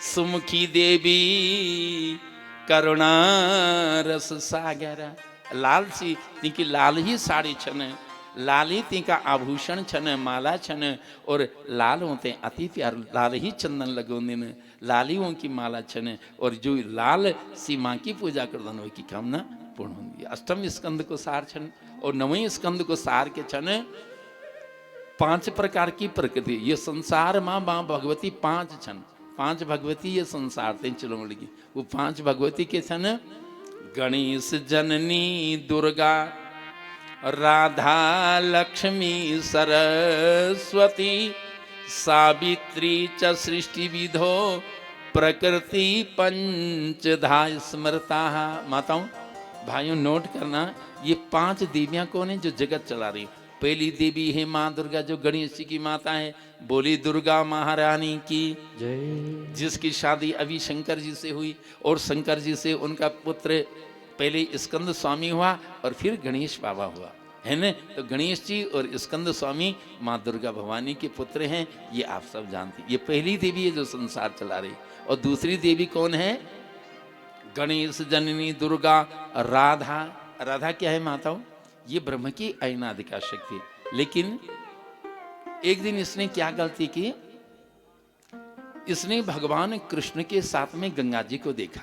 सुमुखी देवी करुणा रस सागर। लाल सी तीकी लाल ही साड़ी छन, लाल ही तीका आभूषण छन, माला छन। और लाल होते अति प्यार, लाल ही चंदन लगोने ने, लाल ही उनकी माला छन। और जो लाल सी माँ की पूजा कर दन की कामना पूर्ण होगी। अष्टम स्कंद को सार छन। और नवें स्कंद को सार के छन 5 प्रकार की प्रकृति। ये संसार माँ भगवती 5 छन, 5 भगवती ये संसार ते चलो लगी। वो 5 भगवती के छन गणेश जननी दुर्गा राधा लक्ष्मी सरस्वती सावित्री च सृष्टि विधो प्रकृति पंचधा स्मृता। माताओं भाइयों नोट करना, ये 5 देवियां कौन है जो जगत चला रही। पहली देवी है माँ दुर्गा जो गणेश जी की माता है। बोली दुर्गा महारानी की जय। जिसकी शादी अभी शंकर जी से हुई और शंकर जी से उनका पुत्र पहले स्कंद स्वामी हुआ और फिर गणेश बाबा हुआ, है न। तो गणेश जी और स्कंद स्वामी माँ दुर्गा भवानी के पुत्र हैं, ये आप सब जानते हैं। ये पहली देवी है जो संसार चला रही। और दूसरी देवी कौन है? गणेश जननी दुर्गा राधा। राधा क्या है माताओं? ये ब्रह्म की अनादिका शक्ति। लेकिन एक दिन इसने क्या गलती की? इसने भगवान कृष्ण के साथ में गंगा जी को देखा।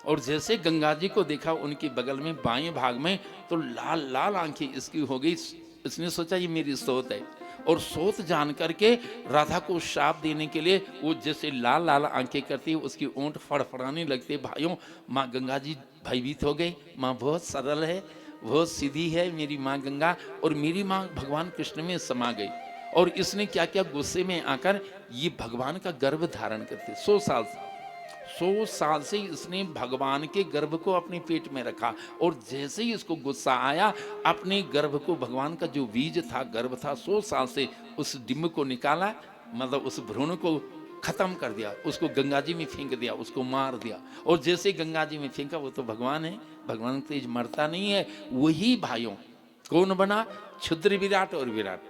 और जैसे गंगा जी को देखा उनके बगल में बाएं भाग में तो लाल लाल आंखें इसकी हो गई। इसने सोचा ये मेरी सोत है। और सोत जान करके राधा को शाप देने के लिए वो जैसे लाल लाल आंखें करती उसकी ओंठ फड़फड़ाने लगते। भाइयों माँ गंगा जी भयभीत हो गई। माँ बहुत सरल है, बहुत सीधी है मेरी माँ गंगा। और मेरी माँ भगवान कृष्ण में समा गई। और इसने क्या किया? गुस्से में आकर ये भगवान का गर्भ धारण करते 100 साल से इसने भगवान के गर्भ को अपने पेट में रखा। और जैसे ही इसको गुस्सा आया अपने गर्भ को, भगवान का जो बीज था, गर्भ था, 100 साल से उस डिम्ब को निकाला, मतलब उस भ्रूण को खत्म कर दिया, उसको गंगा जी में फेंक दिया, उसको मार दिया। और जैसे गंगा जी में फेंका, वो तो भगवान है, भगवान तेज मरता नहीं है। वही भाइयों कौन बना? क्षुद्र विराट और विराट।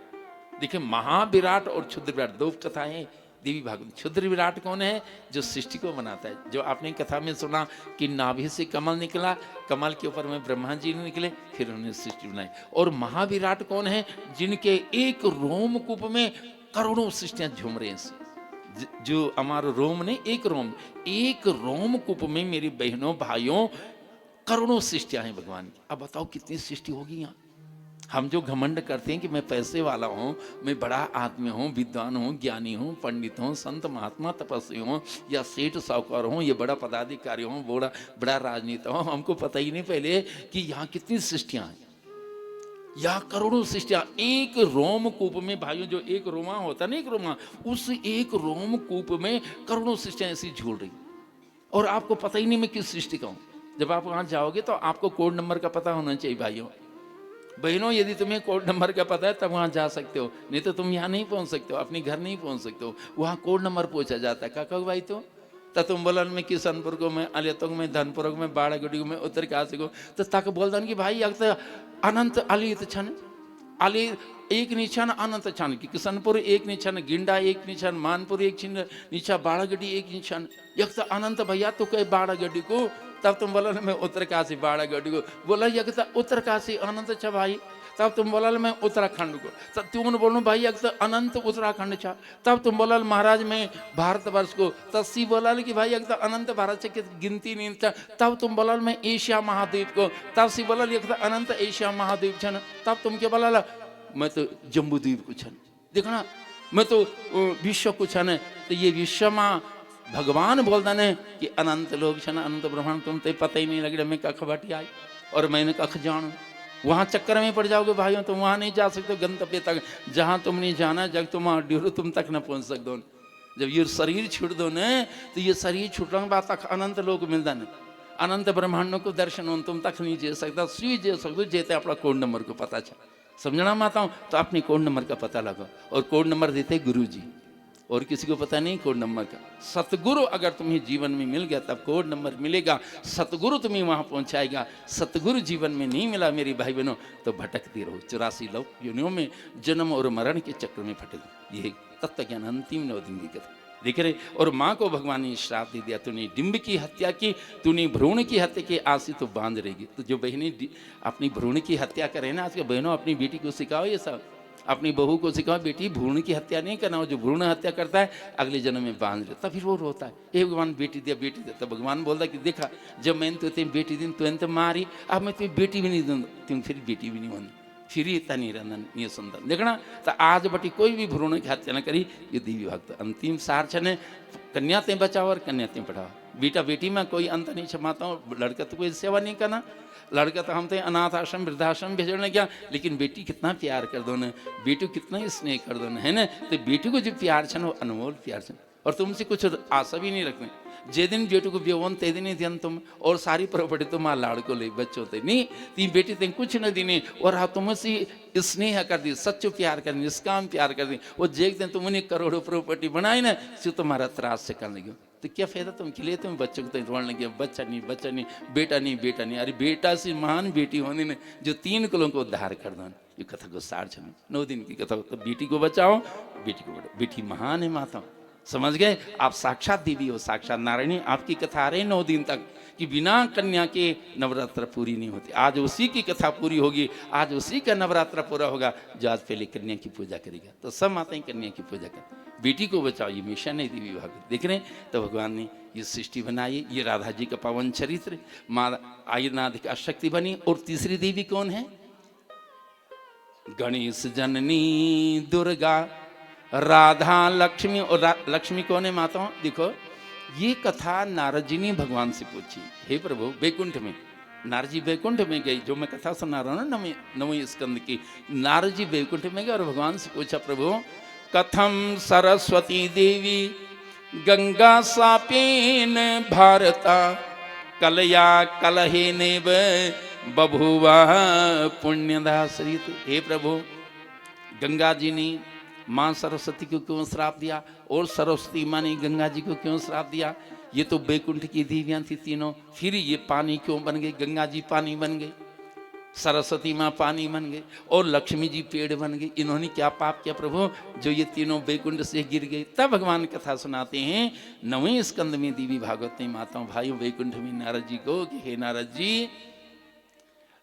देखिए महाविराट और क्षुद्र विराट 2 कथाएं देवी भागवत। क्षुद्र विराट कौन है? जो सृष्टि को बनाता है। जो आपने कथा में सुना कि नाभि से कमल निकला, कमल के ऊपर में ब्रह्मा जी निकले, फिर उन्होंने सृष्टि बनाई। और महाविराट कौन है? जिनके एक रोमकूप में करोड़ों सृष्टियां झूम रही हैं। जो हमारा रोम ने एक रोमकूप में मेरी बहनों भाइयों करोड़ों सृष्टियां हैं भगवान की। अब बताओ कितनी सृष्टि होगी यहाँ। हम जो घमंड करते हैं कि मैं पैसे वाला हूँ, मैं बड़ा आदमी हूँ, विद्वान हूँ, ज्ञानी हूँ, पंडित हूँ, संत महात्मा तपस्वी हूँ, या सेठ साहूकार हूँ, ये बड़ा पदाधिकारी हूँ, बड़ा राजनेता हूँ, हमको पता ही नहीं पहले कि यहाँ कितनी सृष्टियाँ हैं। या करोड़ों सृष्टियां एक रोमकूप में भाइयों, जो एक रोमा होता ना, एक रोमा, उस एक रोमकूप में करोड़ों सृष्टियां ऐसी झूल रही, और आपको पता ही नहीं मैं किस सृष्टि का हूं। जब आप वहां जाओगे तो आपको कोड नंबर का पता होना चाहिए भाइयों बहनों। यदि तुम्हें कोड नंबर का पता है तब वहां जा सकते हो, नहीं तो तुम यहाँ नहीं पहुंच सकते हो, अपने घर नहीं पहुंच सकते हो। वहां कोड नंबर पूछा जाता है, क्या कहो भाई तो तुम बोलन में किशनपुर को में अलियतों में धनपुर में बाड़ागुड़ी में उत्तर काशी को तो तक बोलता कि भाई अनंत अलित छन अली एक निशान अनंत छान की किशनपुर एक निशान गिंडा एक निशान मानपुर एक निशा बाड़ागढ़ी एक निशान यक अनंत भैया तो कहे बाड़ागढ़ी को। तब तुम बोला मैं उत्तर काशी बाड़ागढ़ी को बोला यक उत्तर काशी अनंत छ भाई। तब तुम बोला मैं उत्तराखंड को, तब तुम बोलो भाई यक अनंत उत्तराखंड छ। तब तुम बोला महाराज मैं भारतवर्ष को, तब सी बोला कि भाई यक अनंत भारत से गिनती नहीं था। तब तुम बोला मैं एशिया महाद्वीप को, तब सी बोला यक अनंत एशिया महाद्वीप छन। तब तुम क्या बोला मैं तो जम्बू द्वीप को छन, देखना मैं तो विश्व को छन। तो ये विश्व में भगवान बोलता ने कि अनंत लोग छन अनंत ब्रह्मांड, तुम तो पता ही नहीं लग रहा मैं कख बटी आई और मैंने कख जान। वहां चक्कर में पड़ जाओगे भाइयों, तुम वहां नहीं जा सकते गंतव्य तक, जहां तुम नहीं जाना जब तुम ड्यूरो तुम तक न पहुंच सकते। जब ये शरीर छूट दो न तो ये शरीर छूटने के बाद तक अनंत लोग मिलता न, अनंत ब्रह्मांडों को दर्शन हो तुम तक नहीं जे सकता। स्वी जे सकते जेते अपना कोड नंबर को पता चल समझना माताओं। तो अपनी कोड नंबर का पता लगा, और कोड नंबर देते गुरु जी, और किसी को पता नहीं कोड नंबर का। सतगुरु अगर तुम्हें जीवन में मिल गया तब कोड नंबर मिलेगा, सतगुरु तुम्हें वहां पहुंचाएगा। सतगुरु जीवन में नहीं मिला मेरी भाई बहनों तो भटकती रहो 84 लोक योनियों में, जन्म और मरण के चक्र में फटेगी। ये तत्व ज्ञान अंतिम 9 दिन की कथा देख रहे। और माँ को भगवान ने श्राप दे दिया, तूने डिंब की हत्या की, तूने भ्रूण की हत्या की, आसी तो बांध रहेगी। तो जो बहनें अपनी भ्रूण की हत्या करें ना, आज के बहनों अपनी बेटी को सिखाओ ये सब, अपनी बहू को सिखाओ बेटी भ्रूण की हत्या नहीं करना। जो भ्रूण हत्या करता है अगले जन्म में बांध लेता, फिर वो रोता है हे भगवान बेटी दिया बेटी दिया। तो भगवान बोलता कि देखा जब मैंने तुझे बेटी दी तो मारी, अब मैं तुम्हें बेटी भी नहीं दूँ, तुम फिर बेटी भी नहीं बनी, फिर इतना नहीं रहना ये सुंदर देखना। तो आज बटी कोई भी भ्रूण की हत्या न करी, ये देवी भक्त अंतिम सार छने। कन्या ते बचाओ और कन्या ते पढ़ाओ, बेटा बेटी में कोई अंत नहीं क्षमाता हूँ। लड़का तो कोई सेवा नहीं करना, लड़का तो हम तो अनाथ आश्रम वृद्धाश्रम भेजने क्या, लेकिन बेटी कितना प्यार कर दो न, बेटी को कितना स्नेह कर दो न, है ना। तो बेटी को जो प्यार छन वो अनमोल प्यार छन, और तुमसे कुछ आशा भी नहीं रखने। जे दिन बेटी को ब्योवन ते दिन ध्यान तुम, और सारी प्रॉपर्टी तुम लाड़ को ले बच्चों ते नहीं, तीन बेटी ते कुछ न देने, और हाँ तुमसे स्नेह कर दी, सच्चो प्यार कर दी, निष्काम प्यार कर दी। वो जेक दिन तुमने करोड़ों प्रॉपर्टी बनाई ना, सिर्फ तुम्हारा त्रास से करने लगे। तो क्या फायदा तुम खिले, तुम बच्चों को तो रोने लगे, बच्चा नहीं बेटा नहीं बेटा नहीं। अरे बेटा से महान बेटी होने ने जो 3 कुलों को उद्धार कर दो। ये कथा को सार छन 9 दिन की कथा। तो बेटी को बचाओ, बेटी को बचाओ, बेटी महान है माता, समझ गए आप। साक्षात देवी हो, साक्षात नारायणी। आपकी कथा आ रही 9 दिन तक कि बिना कन्या के नवरात्र पूरी नहीं होती। आज उसी की कथा पूरी होगी, आज उसी का नवरात्र पूरा होगा जो आज पहले कन्या की पूजा करेगा। तो सब माताएं कन्या की पूजा कर, बेटी को बचाओ, ये मिशन है देवी भागवत देख रहे हैं। तो भगवान ने ये सृष्टि बनाई, ये राधा जी का पावन चरित्र, माँ आयुर्नाथ का शक्ति बनी। और तीसरी देवी कौन है? गणेश जननी दुर्गा राधा लक्ष्मी। और लक्ष्मी कौन है माताओं? देखो ये कथा नारद जी ने भगवान से पूछी, हे प्रभु बैकुंठ में, नारद जी बैकुंठ में गई, जो मैं कथा सुना रहा हूँ ना नवीं स्कंद की, नारद जी बैकुंठ में गए और भगवान से पूछा प्रभु कथम सरस्वती देवी गंगा सापेन भारता कलया कलहे नेव बभुवा पुण्यदासरित। हे प्रभु गंगा जी ने माँ सरस्वती को क्यों श्राप दिया, और सरस्वती माँ ने गंगा जी को क्यों श्राप दिया? ये तो बैकुंठ की देवियां थी तीनों, फिर ये पानी क्यों बन गई? गंगा जी पानी बन गई, सरस्वती माँ पानी बन गई, और लक्ष्मी जी पेड़ बन गई। इन्होंने क्या पाप किया प्रभु जो ये तीनों बैकुंठ से गिर गई? तब भगवान कथा सुनाते हैं 9वें स्कंद में देवी भागवत में माताओं भाइयों बैकुंठ में नारद जी को कि हे नारद जी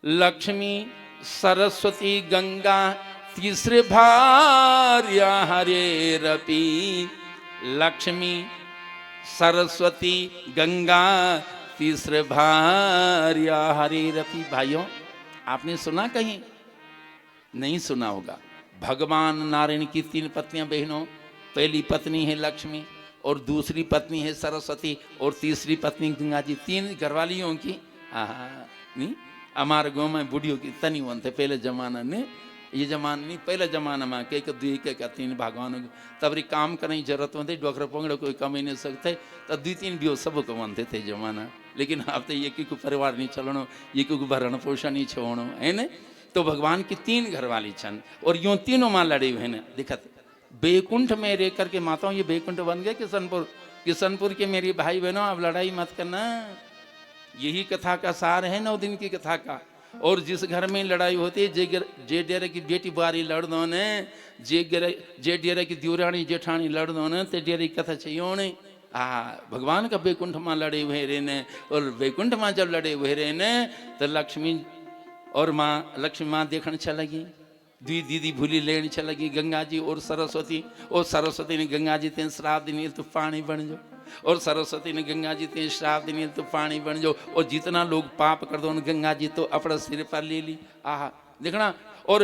लक्ष्मी सरस्वती गंगा तीसरे भार्या हरे रपी। लक्ष्मी सरस्वती गंगा तीसरे भार्या हरे रपी। भाइयों आपने सुना कहीं? नहीं सुना होगा। भगवान नारायण की 3 पत्नियां बहनों, पहली पत्नी है लक्ष्मी, और दूसरी पत्नी है सरस्वती, और तीसरी पत्नी गंगा जी। 3 घरवालियों की नहीं। हमारे गाँव में बूढ़ियों की तनी वन थे पहले जमाना ने, ये जमाना नहीं, पहले जमाना में के दुई के तीन भगवान तबरी काम करने की जरूरत होती, डॉक्टर पोंगड़े कोई कम ही नहीं सकते, तो दुई तीन भी सब को मनते थे जमाना। लेकिन अब तो ये को परिवार नहीं चलनो, ये को भरण पोषण नहीं छोड़ो है न। तो भगवान की तीन घरवाली छन और यूं तीनों माँ लड़ी हुए हैं। दिखत बैकुंठ में रह करके माताओं, ये बैकुंठ बन गए किशनपुर, किशनपुर के मेरी भाई बहनों, अब लड़ाई मत करना, यही कथा का सार है 9 दिन की कथा का। और जिस घर में लड़ाई होती है, जे डेरे की बेटी बारी लड़ दो ने, जे डेरे की द्यूरानी जेठानी लड़ दो ने, ते डेरे की कथा चाहिए ने। भगवान का बैकुंठ माँ लड़े हुए रहे ने, और बैकुंठ माँ जब लड़े हुए रहे ने तो लक्ष्मी और माँ, लक्ष्मी माँ देखने चलेगी, दी दीदी भूली लेने चलेगी गंगा जी और सरस्वती ने गंगा जी ते श्राप देनी तो पानी बन जाओ, और सरस्वती ने गंगा जी ते श्राप देनी तो पानी बन जाओ, और जितना लोग पाप कर दो गंगा जी तो अपना सिर पर ले ली। देखना, और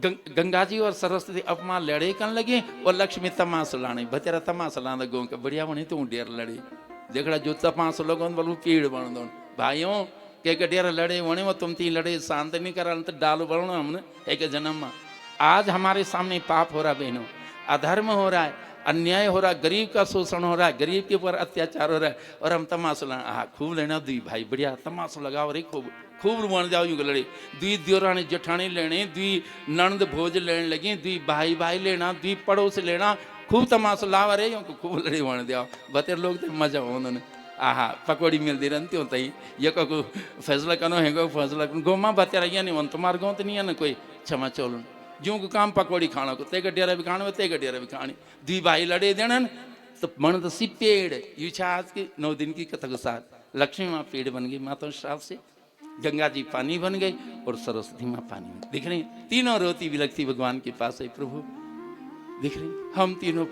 गंगा जी और सरस्वती अपमान लड़े कर लगे, और लक्ष्मी तमाश लाने, बतेरा तमाश लाना गो का बढ़िया बने तो डेर लड़े। देखना जो तमाश लोगों बोलू पेड़ बन दो भाइयों के डेर लड़े वने वो तुम तीन लड़े शांत नहीं करा तो डालो बढ़ो हमने एक जन्म में। आज हमारे सामने पाप हो रहा बहनों, अधर्म हो रहा है, अन्याय हो रहा है, गरीब का शोषण हो रहा है, गरीब के ऊपर अत्याचार हो रहा है, और हम तमाशा ला खूब लेना दुई भाई बढ़िया तमाशा लगाओ रे, खूब खूब बन जाओ यूँ लड़े, दुई द्योरानी जेठानी लेने, दुई ननद भोज लेने लगी, दुई भाई भाई लेना, दुई पड़ोस लेना, खूब तमाशा लावा रे यूँ खूब लड़े बन जाओ। बतेर लोग तो मजा हो उन्होंने पकौड़ी मिलती रहती होता ही, ये को फैसला करो है फैसला गो माँ बतेरा ये नहीं वन तुम्हारे गाँव तो नहीं है ना कोई क्षमा चोलन जो को काम पकौड़ी खाना को ते डेरा भी खाना ते डेरा भी खानी, दुई भाई लड़े देना तो मन तो सी पेड़ यू आज की 9 दिन की कथा के साथ लक्ष्मी माँ पेड़ बन गई माता श्राप से, गंगा जी पानी बन गई और सरस्वती माँ पानी में। दिख रही तीनों रोती विलखती भगवान के पास है प्रभु, दिख रही हम तीनों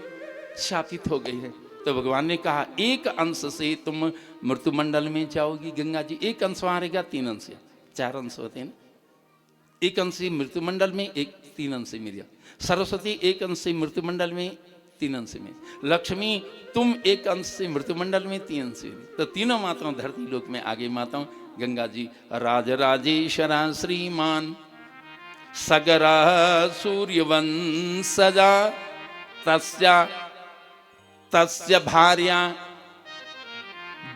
शापित हो गई है। तो भगवान ने कहा एक अंश से तुम मृत्यु मंडल में जाओगी, गंगा जी एक अंश वहां रहेगा, 3 अंश 4 अंश होते हैं ना, एक अंश मृत्यु मंडल में, एक 3 अंश मिल, सरस्वती एक अंश से मृत्यु मंडल में 3 अंश में, लक्ष्मी तुम एक अंश से मृत्यु मंडल में 3 अंश में। तो तीनों माताओं धरती लोक में आगे माताओं गंगा जी राजराजेश्वरा श्रीमान सगरा सूर्यवंशजा तस्य भार्या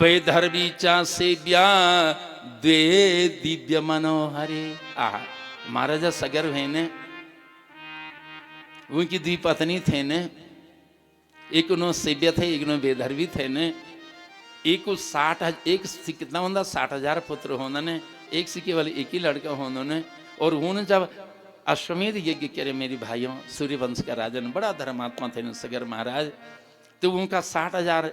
वैधर्वी चा सेव्या द्वे दिव्य मनोहरे। महाराजा सगर है ने, उनकी 2 पत्नी थे ने, एक उन्होंने सेव्य थे, एक उन्होंने वैधर्वी थे ने, एक को 60 एक कितना होता 60,000 पुत्र होना ने, एक से केवल एक ही लड़का होना ने। और उन्होंने जब अश्वमेध यज्ञ करे मेरे भाइयों, सूर्यवंश का राजन बड़ा धर्मात्मा थे न सगर महाराज, तो उनका 60,000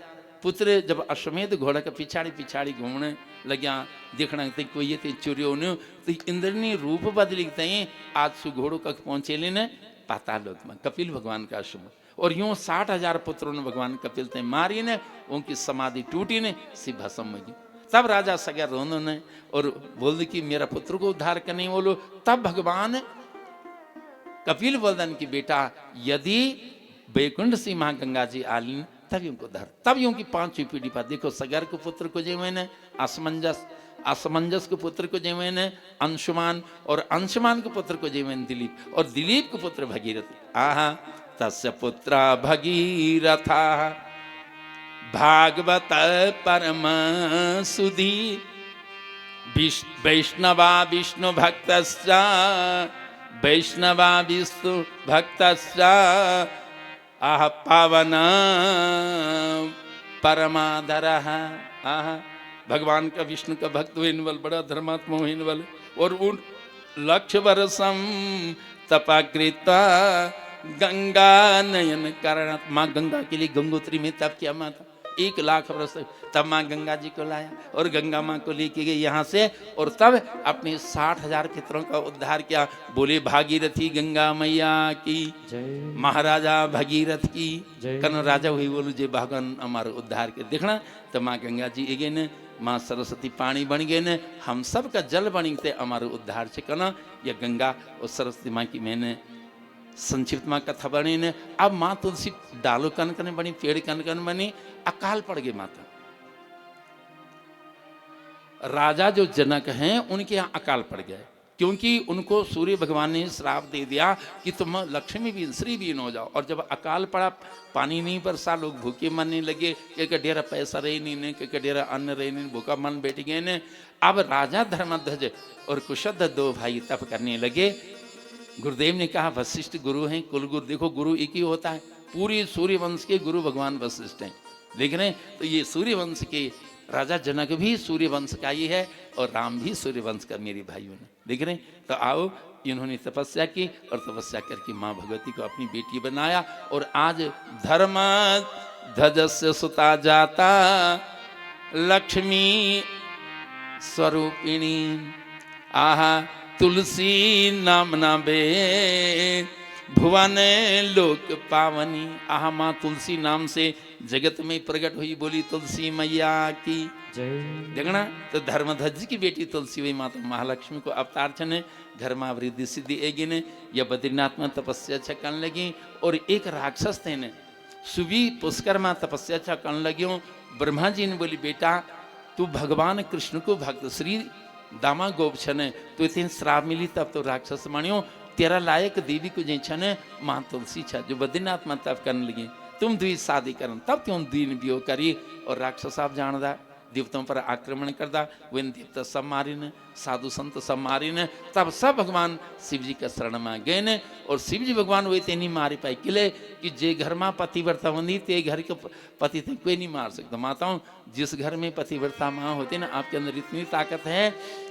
पुत्र जब अश्वमेध घोड़ा के पिछाड़ी पिछाड़ी घूमने लग्या, देखना ते कोई ये चुरियो ने तो इंद्रनी रूप बदलिकते हैं। आज सु घोड़ों तक पहुंचे लेने पाताल लोक में कपिल भगवान का आश्रम, और यूं 60,000 पुत्रों ने भगवान कपिल ते मारी ने, उनकी समाधि टूटी ने, सी भस्म में गई। तब राजा सगर रोनो ने और बोल दी कि मेरा पुत्र को उद्धार करने बोलो। तब भगवान कपिल बोलदन की बेटा यदि बैकुंठ से माँ गंगा जी आलीन तभी उनको धर, तब उनकी 5वीं पीढ़ी पर देखो सगर के पुत्र को जो मैंने असमंजस के पुत्र को जो मैंने अंशुमान, और अंशुमान के पुत्र को जो मैंने दिलीप, और दिलीप के पुत्र भगीरथ। तस्य पुत्रा भगीरथा भागवत परम सुधी वैष्णवा विष्णु भक्तश्च वैष्णवा विष्णु भक्तश्च पावन परमादरः। भगवान का विष्णु का भक्त हुए बल, बड़ा धर्मात्मा हुए बल, और उन 1,00,000 वर्षम तपाकृता गंगा नयन कारण। माँ गंगा के लिए गंगोत्री में तप किया माता 1,00,000 वर्ष, तब माँ गंगा जी को लाया और गंगा माँ को लेके गई यहाँ से, और तब अपने 60,000 पितरों का उद्धार किया। बोले भागीरथी गंगा मैया की, महाराजा भगीरथ की कन राजा हुई बोलू जे भगवान हमारे उद्धार के। देखना तो माँ गंगा जी एगे ने, माँ सरस्वती पानी बन गए ने, हम सब का जल बनी थे हमारे उद्धार से कना। यह गंगा और सरस्वती माँ की मैंने संक्षिप्त माँ कथा बनी ने। अब माँ तुलसी डालो कन कन बनी, पेड़ कन कन बनी, अकाल पड़ गई माता। राजा जो जनक हैं उनके यहाँ अकाल पड़ गया, क्योंकि उनको सूर्य भगवान ने श्राप दे दिया कि तुम लक्ष्मी भी श्री बीन हो जाओ। और जब अकाल पड़ा, पानी नहीं बरसा, लोग भूखे मरने लगे, के डेरा पैसा रहे नहीं ने, के डेरा अन्न रहे नहीं, भूखा मन बैठ गए ने। अब राजा धर्मध्वज और कुशध्वज दो भाई तप करने लगे। गुरुदेव ने कहा वशिष्ठ गुरु हैं, कुलगुरु। देखो गुरु एक ही होता है, पूरी सूर्यवंश के गुरु भगवान वशिष्ठ हैं। देख रहे हैं, तो ये सूर्यवंश के राजा जनक भी सूर्यवंश का ही है और राम भी सूर्यवंश का मेरे भाइयों ने। देख रहे हैं, तो आओ इन्होंने तपस्या की और तपस्या करके माँ भगवती को अपनी बेटी बनाया। और आज धर्म ध्वजस्य सुता जाता लक्ष्मी स्वरूपिणी आहा तुलसी नामना बे भुवन लोक पावनी। आहा माँ तुलसी नाम से जगत में प्रकट हुई, बोली तुलसी मैया की जय। देखना, तो धर्मध्वज की बेटी तुलसी हुई माता महालक्ष्मी को अवतार छने। घर में वृद्धि सिद्धि एगी ने या बद्रीनाथ में तपस्या करने लगी। और एक राक्षस थे ने सुबी पुष्कर में तपस्या करने लगियों। ब्रह्मा जी ने बोली बेटा तू भगवान कृष्ण को भक्त श्री दामा गोप छने, तो इतने श्राप मिली तब तो राक्षस मानियो। तेरा लायक देवी को जे छने माँ तुलसी छा जो बद्रीनाथ में तप करने लगी, तुम द्वी शादी करन, तब तुम दीन बियो करी। और राक्षस आप जानदा देवताओं पर आक्रमण करदा, वे देवता सब मारी ने, साधु संत सब मारी ने। तब सब भगवान शिव जी के शरण में गए ने। और शिव जी भगवान वे नहीं मारी पाए किले कि जे घर में पतिव्रता होती ते घर के पति थे कोई नहीं मार सकता। माताओं जिस घर में पतिव्रता माँ होती ना, आपके अंदर इतनी ताकत है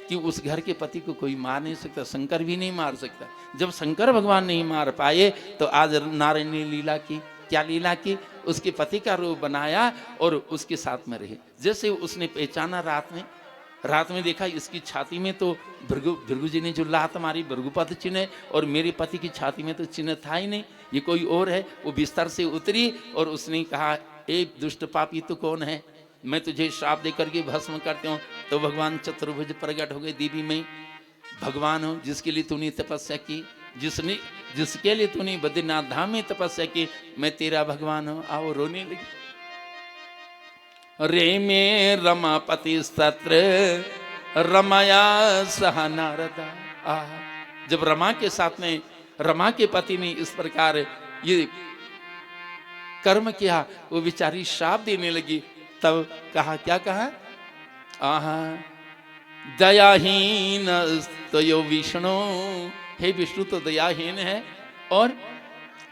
कि उस घर के पति को कोई मार नहीं सकता, शंकर भी नहीं मार सकता। जब शंकर भगवान नहीं मार पाए तो आज नारायण ने लीला की, क्या लीला की, उसके पति का रूप बनाया और उसके साथ में रहे। जैसे उसने पहचाना रात में देखा इसकी छाती में तो भृगु जी ने जो लात मारी भृगुपद चिन्ह, और मेरे पति की छाती में तो चिन्ह था ही नहीं, ये कोई और है। वो बिस्तर से उतरी और उसने कहा ए दुष्ट पापी तू कौन है, मैं तुझे श्राप देकर के भस्म करती हूँ। तो भगवान चतुर्भुज प्रकट हो गए देवी में। भगवान हो जिसके लिए तूने तपस्या की, जिसके लिए तूने बद्रीनाथ धाम में तपस्या की, मैं तेरा भगवान हूं। आओ रोने लगी। रे में रमापति सत्र रमाया सह नारदा। जब रमा के साथ में रमा के पति ने इस प्रकार ये कर्म किया, वो बेचारी श्राप देने लगी। तब कहा, क्या कहा, आहा दयाहीन तयो विष्णु, हे विष्णु तो दयाहीन है और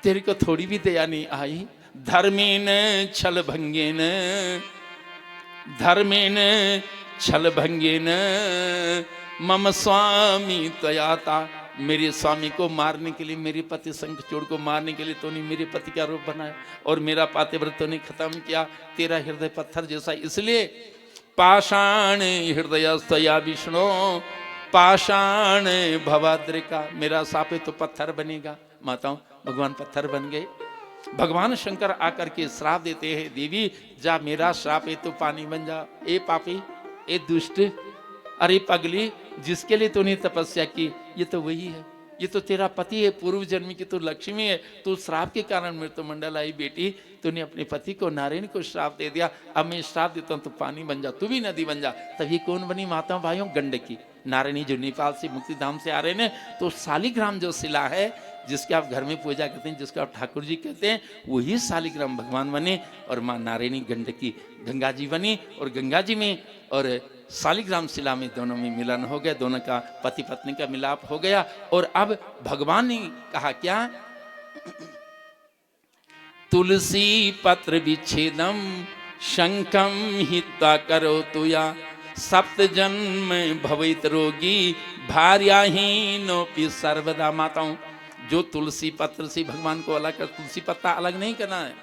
तेरे को थोड़ी भी दया नहीं आई। धर्मेन छल भंगेन, धर्मेन छल भंगेन मम स्वामी तयाता। मेरे स्वामी को मारने के लिए, मेरे पति शंखचूड़ को मारने के लिए तूने मेरे पति का रूप बनाया और मेरा पातिव्रत तूने खत्म किया। तेरा हृदय पत्थर जैसा, इसलिए पाषाण हृदयस्तया विष्णु पाषाण भवाद्रिका। मेरा सापे तो पत्थर बनेगा। माताओं भगवान पत्थर बन गए। भगवान शंकर आकर के श्राप देते हैं, देवी जा मेरा श्राप है तो पानी बन जा। ए पापी, ए दुष्ट, अरे पगली, जिसके लिए तूने तपस्या की ये तो वही है, ये तो तेरा पति है, पूर्व जन्म की तो लक्ष्मी है। तो श्राप के कारण मृत्यु मंडल आई बेटी, तूने अपने पति को नारायण को श्राप दे दिया। अब मैं श्राप देता हूँ तो पानी बन जा, तू भी नदी बन जा। तभी कौन बनी माताओं भाइयों, गंडकी। नारायणी जो नेपाल से मुक्तिधाम से आ रहे हैं, तो शालिग्राम जो शिला है जिसके आप घर में पूजा करते हैं, जिसको आप ठाकुर जी कहते हैं, वही शालिग्राम भगवान बने और माँ नारायणी गंडकी गंगा जी बनी। और गंगा जी में और शालिग्राम शिला में दोनों में मिलन हो गया, दोनों का पति पत्नी का मिलाप हो गया। और अब भगवान ने कहा क्या, तुलसी पत्र विच्छेदम शंखम हित्वा करो तुया सप्त जन्म भवित रोगी भार्याहीनोपि सर्वदा। माताओं जो तुलसी पत्र से भगवान को अलग कर, तुलसी पत्ता अलग नहीं करना है।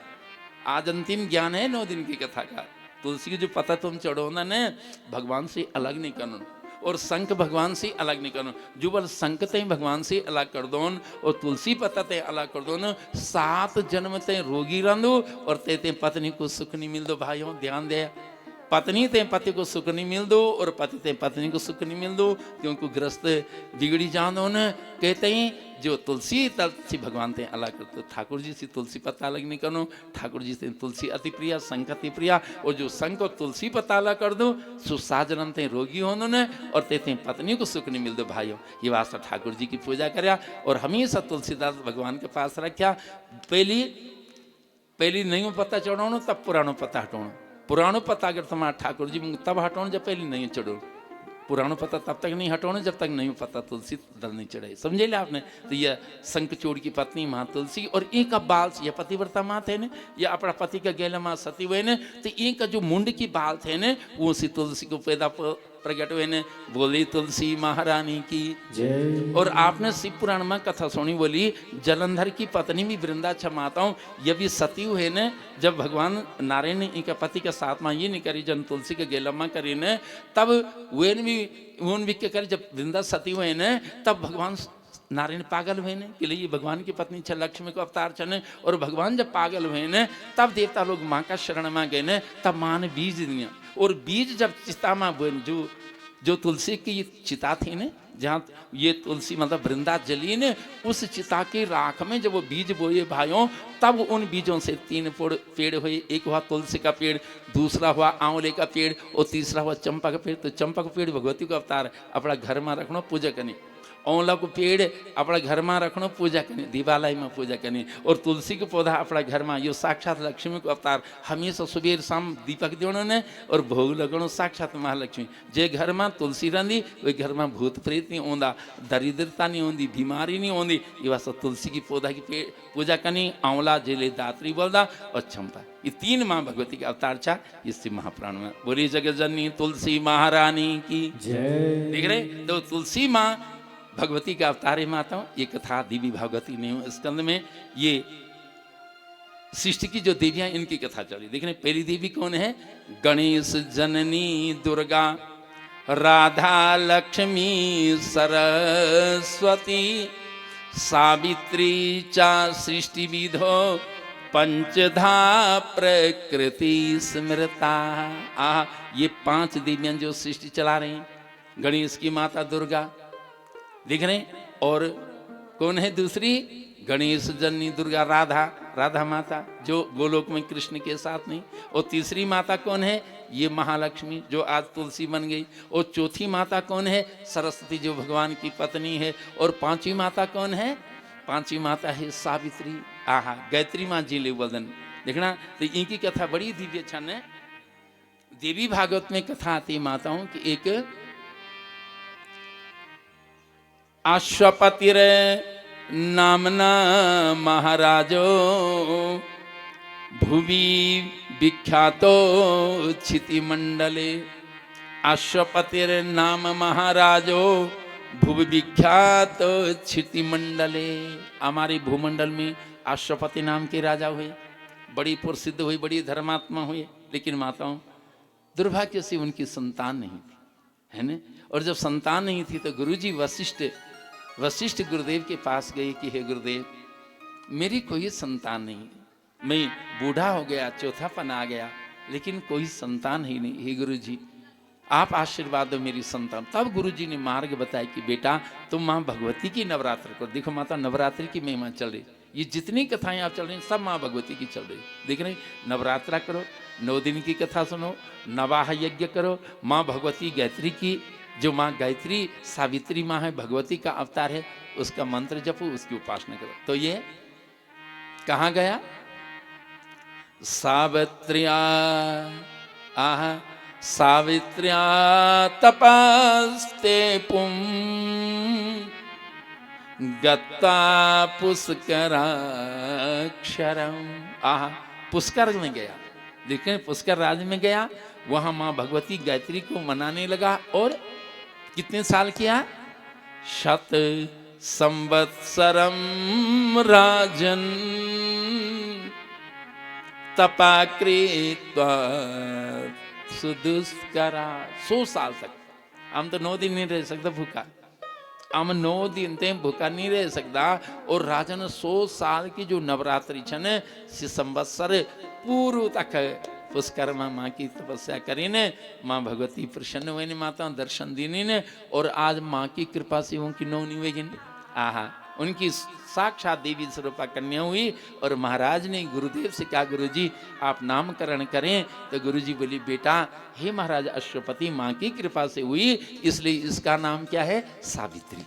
आज अंतिम ज्ञान है 9 दिन की कथा का। तुलसी की जो पत्ता तुम चढ़ोना ने भगवान से अलग नहीं करना, और शंख भगवान से अलग नहीं करना। जो बल शंख ते भगवान से अलग कर दो और तुलसी पत्ता ते अलग कर दो न, 7 जन्म ते रोगी रहो और ते पत्नी को सुख नहीं मिल दो। भाइयों ध्यान दे, पत्नी ते पति को सुख नहीं मिल दो और पति ते पत्नी को सुख नहीं मिल दो, क्योंकि ग्रस्त बिगड़ी जान हो न। कहते हैं जो तुलसी तलसी भगवान ते अलग कर, तो ठाकुर जी से तुलसी पत्ता अलग नहीं करो, ठाकुर जी से तुलसी अति प्रिया शंख अति प्रिया, और जो शंख और तुलसी पत्ता अलग कर दो सुसाजनम ते रोगी हो न, और ते पत्नी को सुख नहीं मिल दो। भाइयों ये वास्ता ठाकुर जी की पूजा करया और हमेशा तुलसीदास भगवान के पास रखा। पहली नहीं पत्ता चढ़ाओ तब पुरानो पत्ता हटाओ, पुरानो पत्ता अगर तुम्हारा ठाकुर जी तब हटाओ जब पहले नहीं चढ़ो, पुरानो पत्ता तब तक नहीं हटाओ जब तक नहीं पत्ता तुलसी दल नहीं चढ़े। समझे ले आपने? तो यह शंखचूड़ की पत्नी माँ तुलसी और एक बाल यह पतिव्रता माँ थे न, या अपना पति का गेला माँ सती हुए न, तो एक जो मुंड की बाल थे न वो सी तुलसी को पैदा प्रकट हुए न। बोली तुलसी महारानी की जय। और आपने शिव पुराण में कथा सुनी, बोली जलंधर की पत्नी भी वृंदा क्षमाता हूँ, ये भी सती हुए न। जब भगवान नारायण ने इनका पति के साथ में ये नहीं करी जन तुलसी के गेलम्मा करी न, तब वेन भी क्या करे, जब वृंदा सती हुए न तब भगवान नारायण पागल हुए न कि ये भगवान की पत्नी छ लक्ष्मी को अवतार छन। और भगवान जब पागल हुए न तब देवता लोग माँ का शरण में गए न, तब माँ ने बीज दिया, और बीज जब चिता में जो तुलसी की चिता थी न, जहाँ ये तुलसी मतलब वृंदा जली ने, उस चिता की राख में जब वो बीज बोए भाइयों, तब उन बीजों से 3 पेड़ हुए। एक हुआ तुलसी का पेड़, दूसरा हुआ आंवले का पेड़, और तीसरा हुआ चंपा का पेड़। तो चंपा का पेड़ भगवती का अवतार, अपना घर में रखना पूजा करनी। आंवला को पेड़ अपना घर में रखना पूजा करनी, दिवालय में पूजा करनी। और तुलसी के पौधा अपना घर में, यो साक्षात लक्ष्मी को अवतार। हमेशा सुबह शाम दीपक देना ने और भोग लगनो साक्षात महालक्ष्मी। जे घर में तुलसी रही वही घर में भूत प्रेत नहीं आंदा, दरिद्रता नहीं आँदी, बीमारी नहीं आँदी। ये वास्ते तुलसी की पौधा की पूजा करनी। आंवला जेले दात्री बोलदा और चंपा, ये 3 माँ भगवती का अवतार छा इससे महापुराण में। बोली जगत जननी तुलसी महारानी की जय। देख रहे तो तुलसी माँ भगवती का अवतार है माताओं। ये कथा देवी भागवती ने स्कंद में, ये सृष्टि की जो देवियां इनकी कथा चली। देखने पहली देवी कौन है? गणेश जननी दुर्गा, राधा लक्ष्मी सरस्वती, सावित्री चा सृष्टि विधो, पंचधा प्रकृति स्मृता। ये 5 देवियां जो सृष्टि चला रही हैं। गणेश की माता दुर्गा दिख रहे, और कौन है दूसरी? गणेश जननी दुर्गा, राधा माता जो गोलोक में कृष्ण के साथ नहीं। और तीसरी माता कौन है? ये महालक्ष्मी जो आज तुलसी बन गई। और चौथी माता कौन है? सरस्वती जो भगवान की पत्नी है। और 5वीं माता कौन है? 5वीं माता है सावित्री। गायत्री माँ जी ले वदन देखना। तो इनकी कथा बड़ी दिव्य छन है। देवी भागवत में कथा आती माताओं की, एक अश्वपतिर नामना महाराजो, भुवि विख्यातो क्षिति मंडले। अश्वपतिर नाम महाराजो, भुवि विख्यातो क्षिति मंडले। हमारे भूमंडल में अश्वपति नाम के राजा हुए, बड़ी प्रसिद्ध हुई, बड़ी धर्मात्मा हुए। लेकिन माताओं दुर्भाग्य से उनकी संतान नहीं थी, है ना। और जब संतान नहीं थी तो गुरुजी वशिष्ठ गुरुदेव के पास गए कि हे गुरुदेव, मेरी कोई संतान नहीं, मैं बूढ़ा हो गया, चौथापन आ गया, लेकिन कोई संतान ही नहीं। हे गुरुजी आप आशीर्वाद दो मेरी संतान। तब गुरुजी ने मार्ग बताया कि बेटा तुम माँ भगवती की नवरात्र करो। देखो माता नवरात्रि की महिमा चल रही, ये जितनी कथाएं आप चल रही सब माँ भगवती की चल रही। देख रहे नवरात्रा करो, 9 दिन की कथा सुनो, नवाह यज्ञ करो। माँ भगवती गायत्री की, जो माँ गायत्री सावित्री माँ है, भगवती का अवतार है, उसका मंत्र जपो, उसकी उपासना करो। तो ये कहाँ गया? सावित्र्या सावित्र्या तपस्ते पुं गत्ता पुष्कराक्षरम। पुष्कर में गया, देखें पुष्कर राज में गया, वहां माँ भगवती गायत्री को मनाने लगा। और कितने साल किया? 100 संवत्सरम राजन तपाकृत्वा सुदुष्करा। 100 साल तक। हम तो 9 दिन नहीं रह सकता भूखा, हम 9 दिन तक भूखा नहीं रह सकता। और राजन 100 साल की जो नवरात्रि छन से संवत्सर पूर्व तक पुष्कर्मा माँ की तपस्या करी ने, माँ भगवती प्रसन्न हुई ने, माता दर्शन दीनी ने, और आज माँ की कृपा से उनकी नौनी हुई। आहा, उनकी साक्षात देवी स्वरूपा कन्या हुई। और महाराज ने गुरुदेव से कहा, गुरुजी आप नामकरण करें। तो गुरुजी बोली, बेटा हे महाराज अश्वपति, माँ की कृपा से हुई, इसलिए इसका नाम क्या है? सावित्री।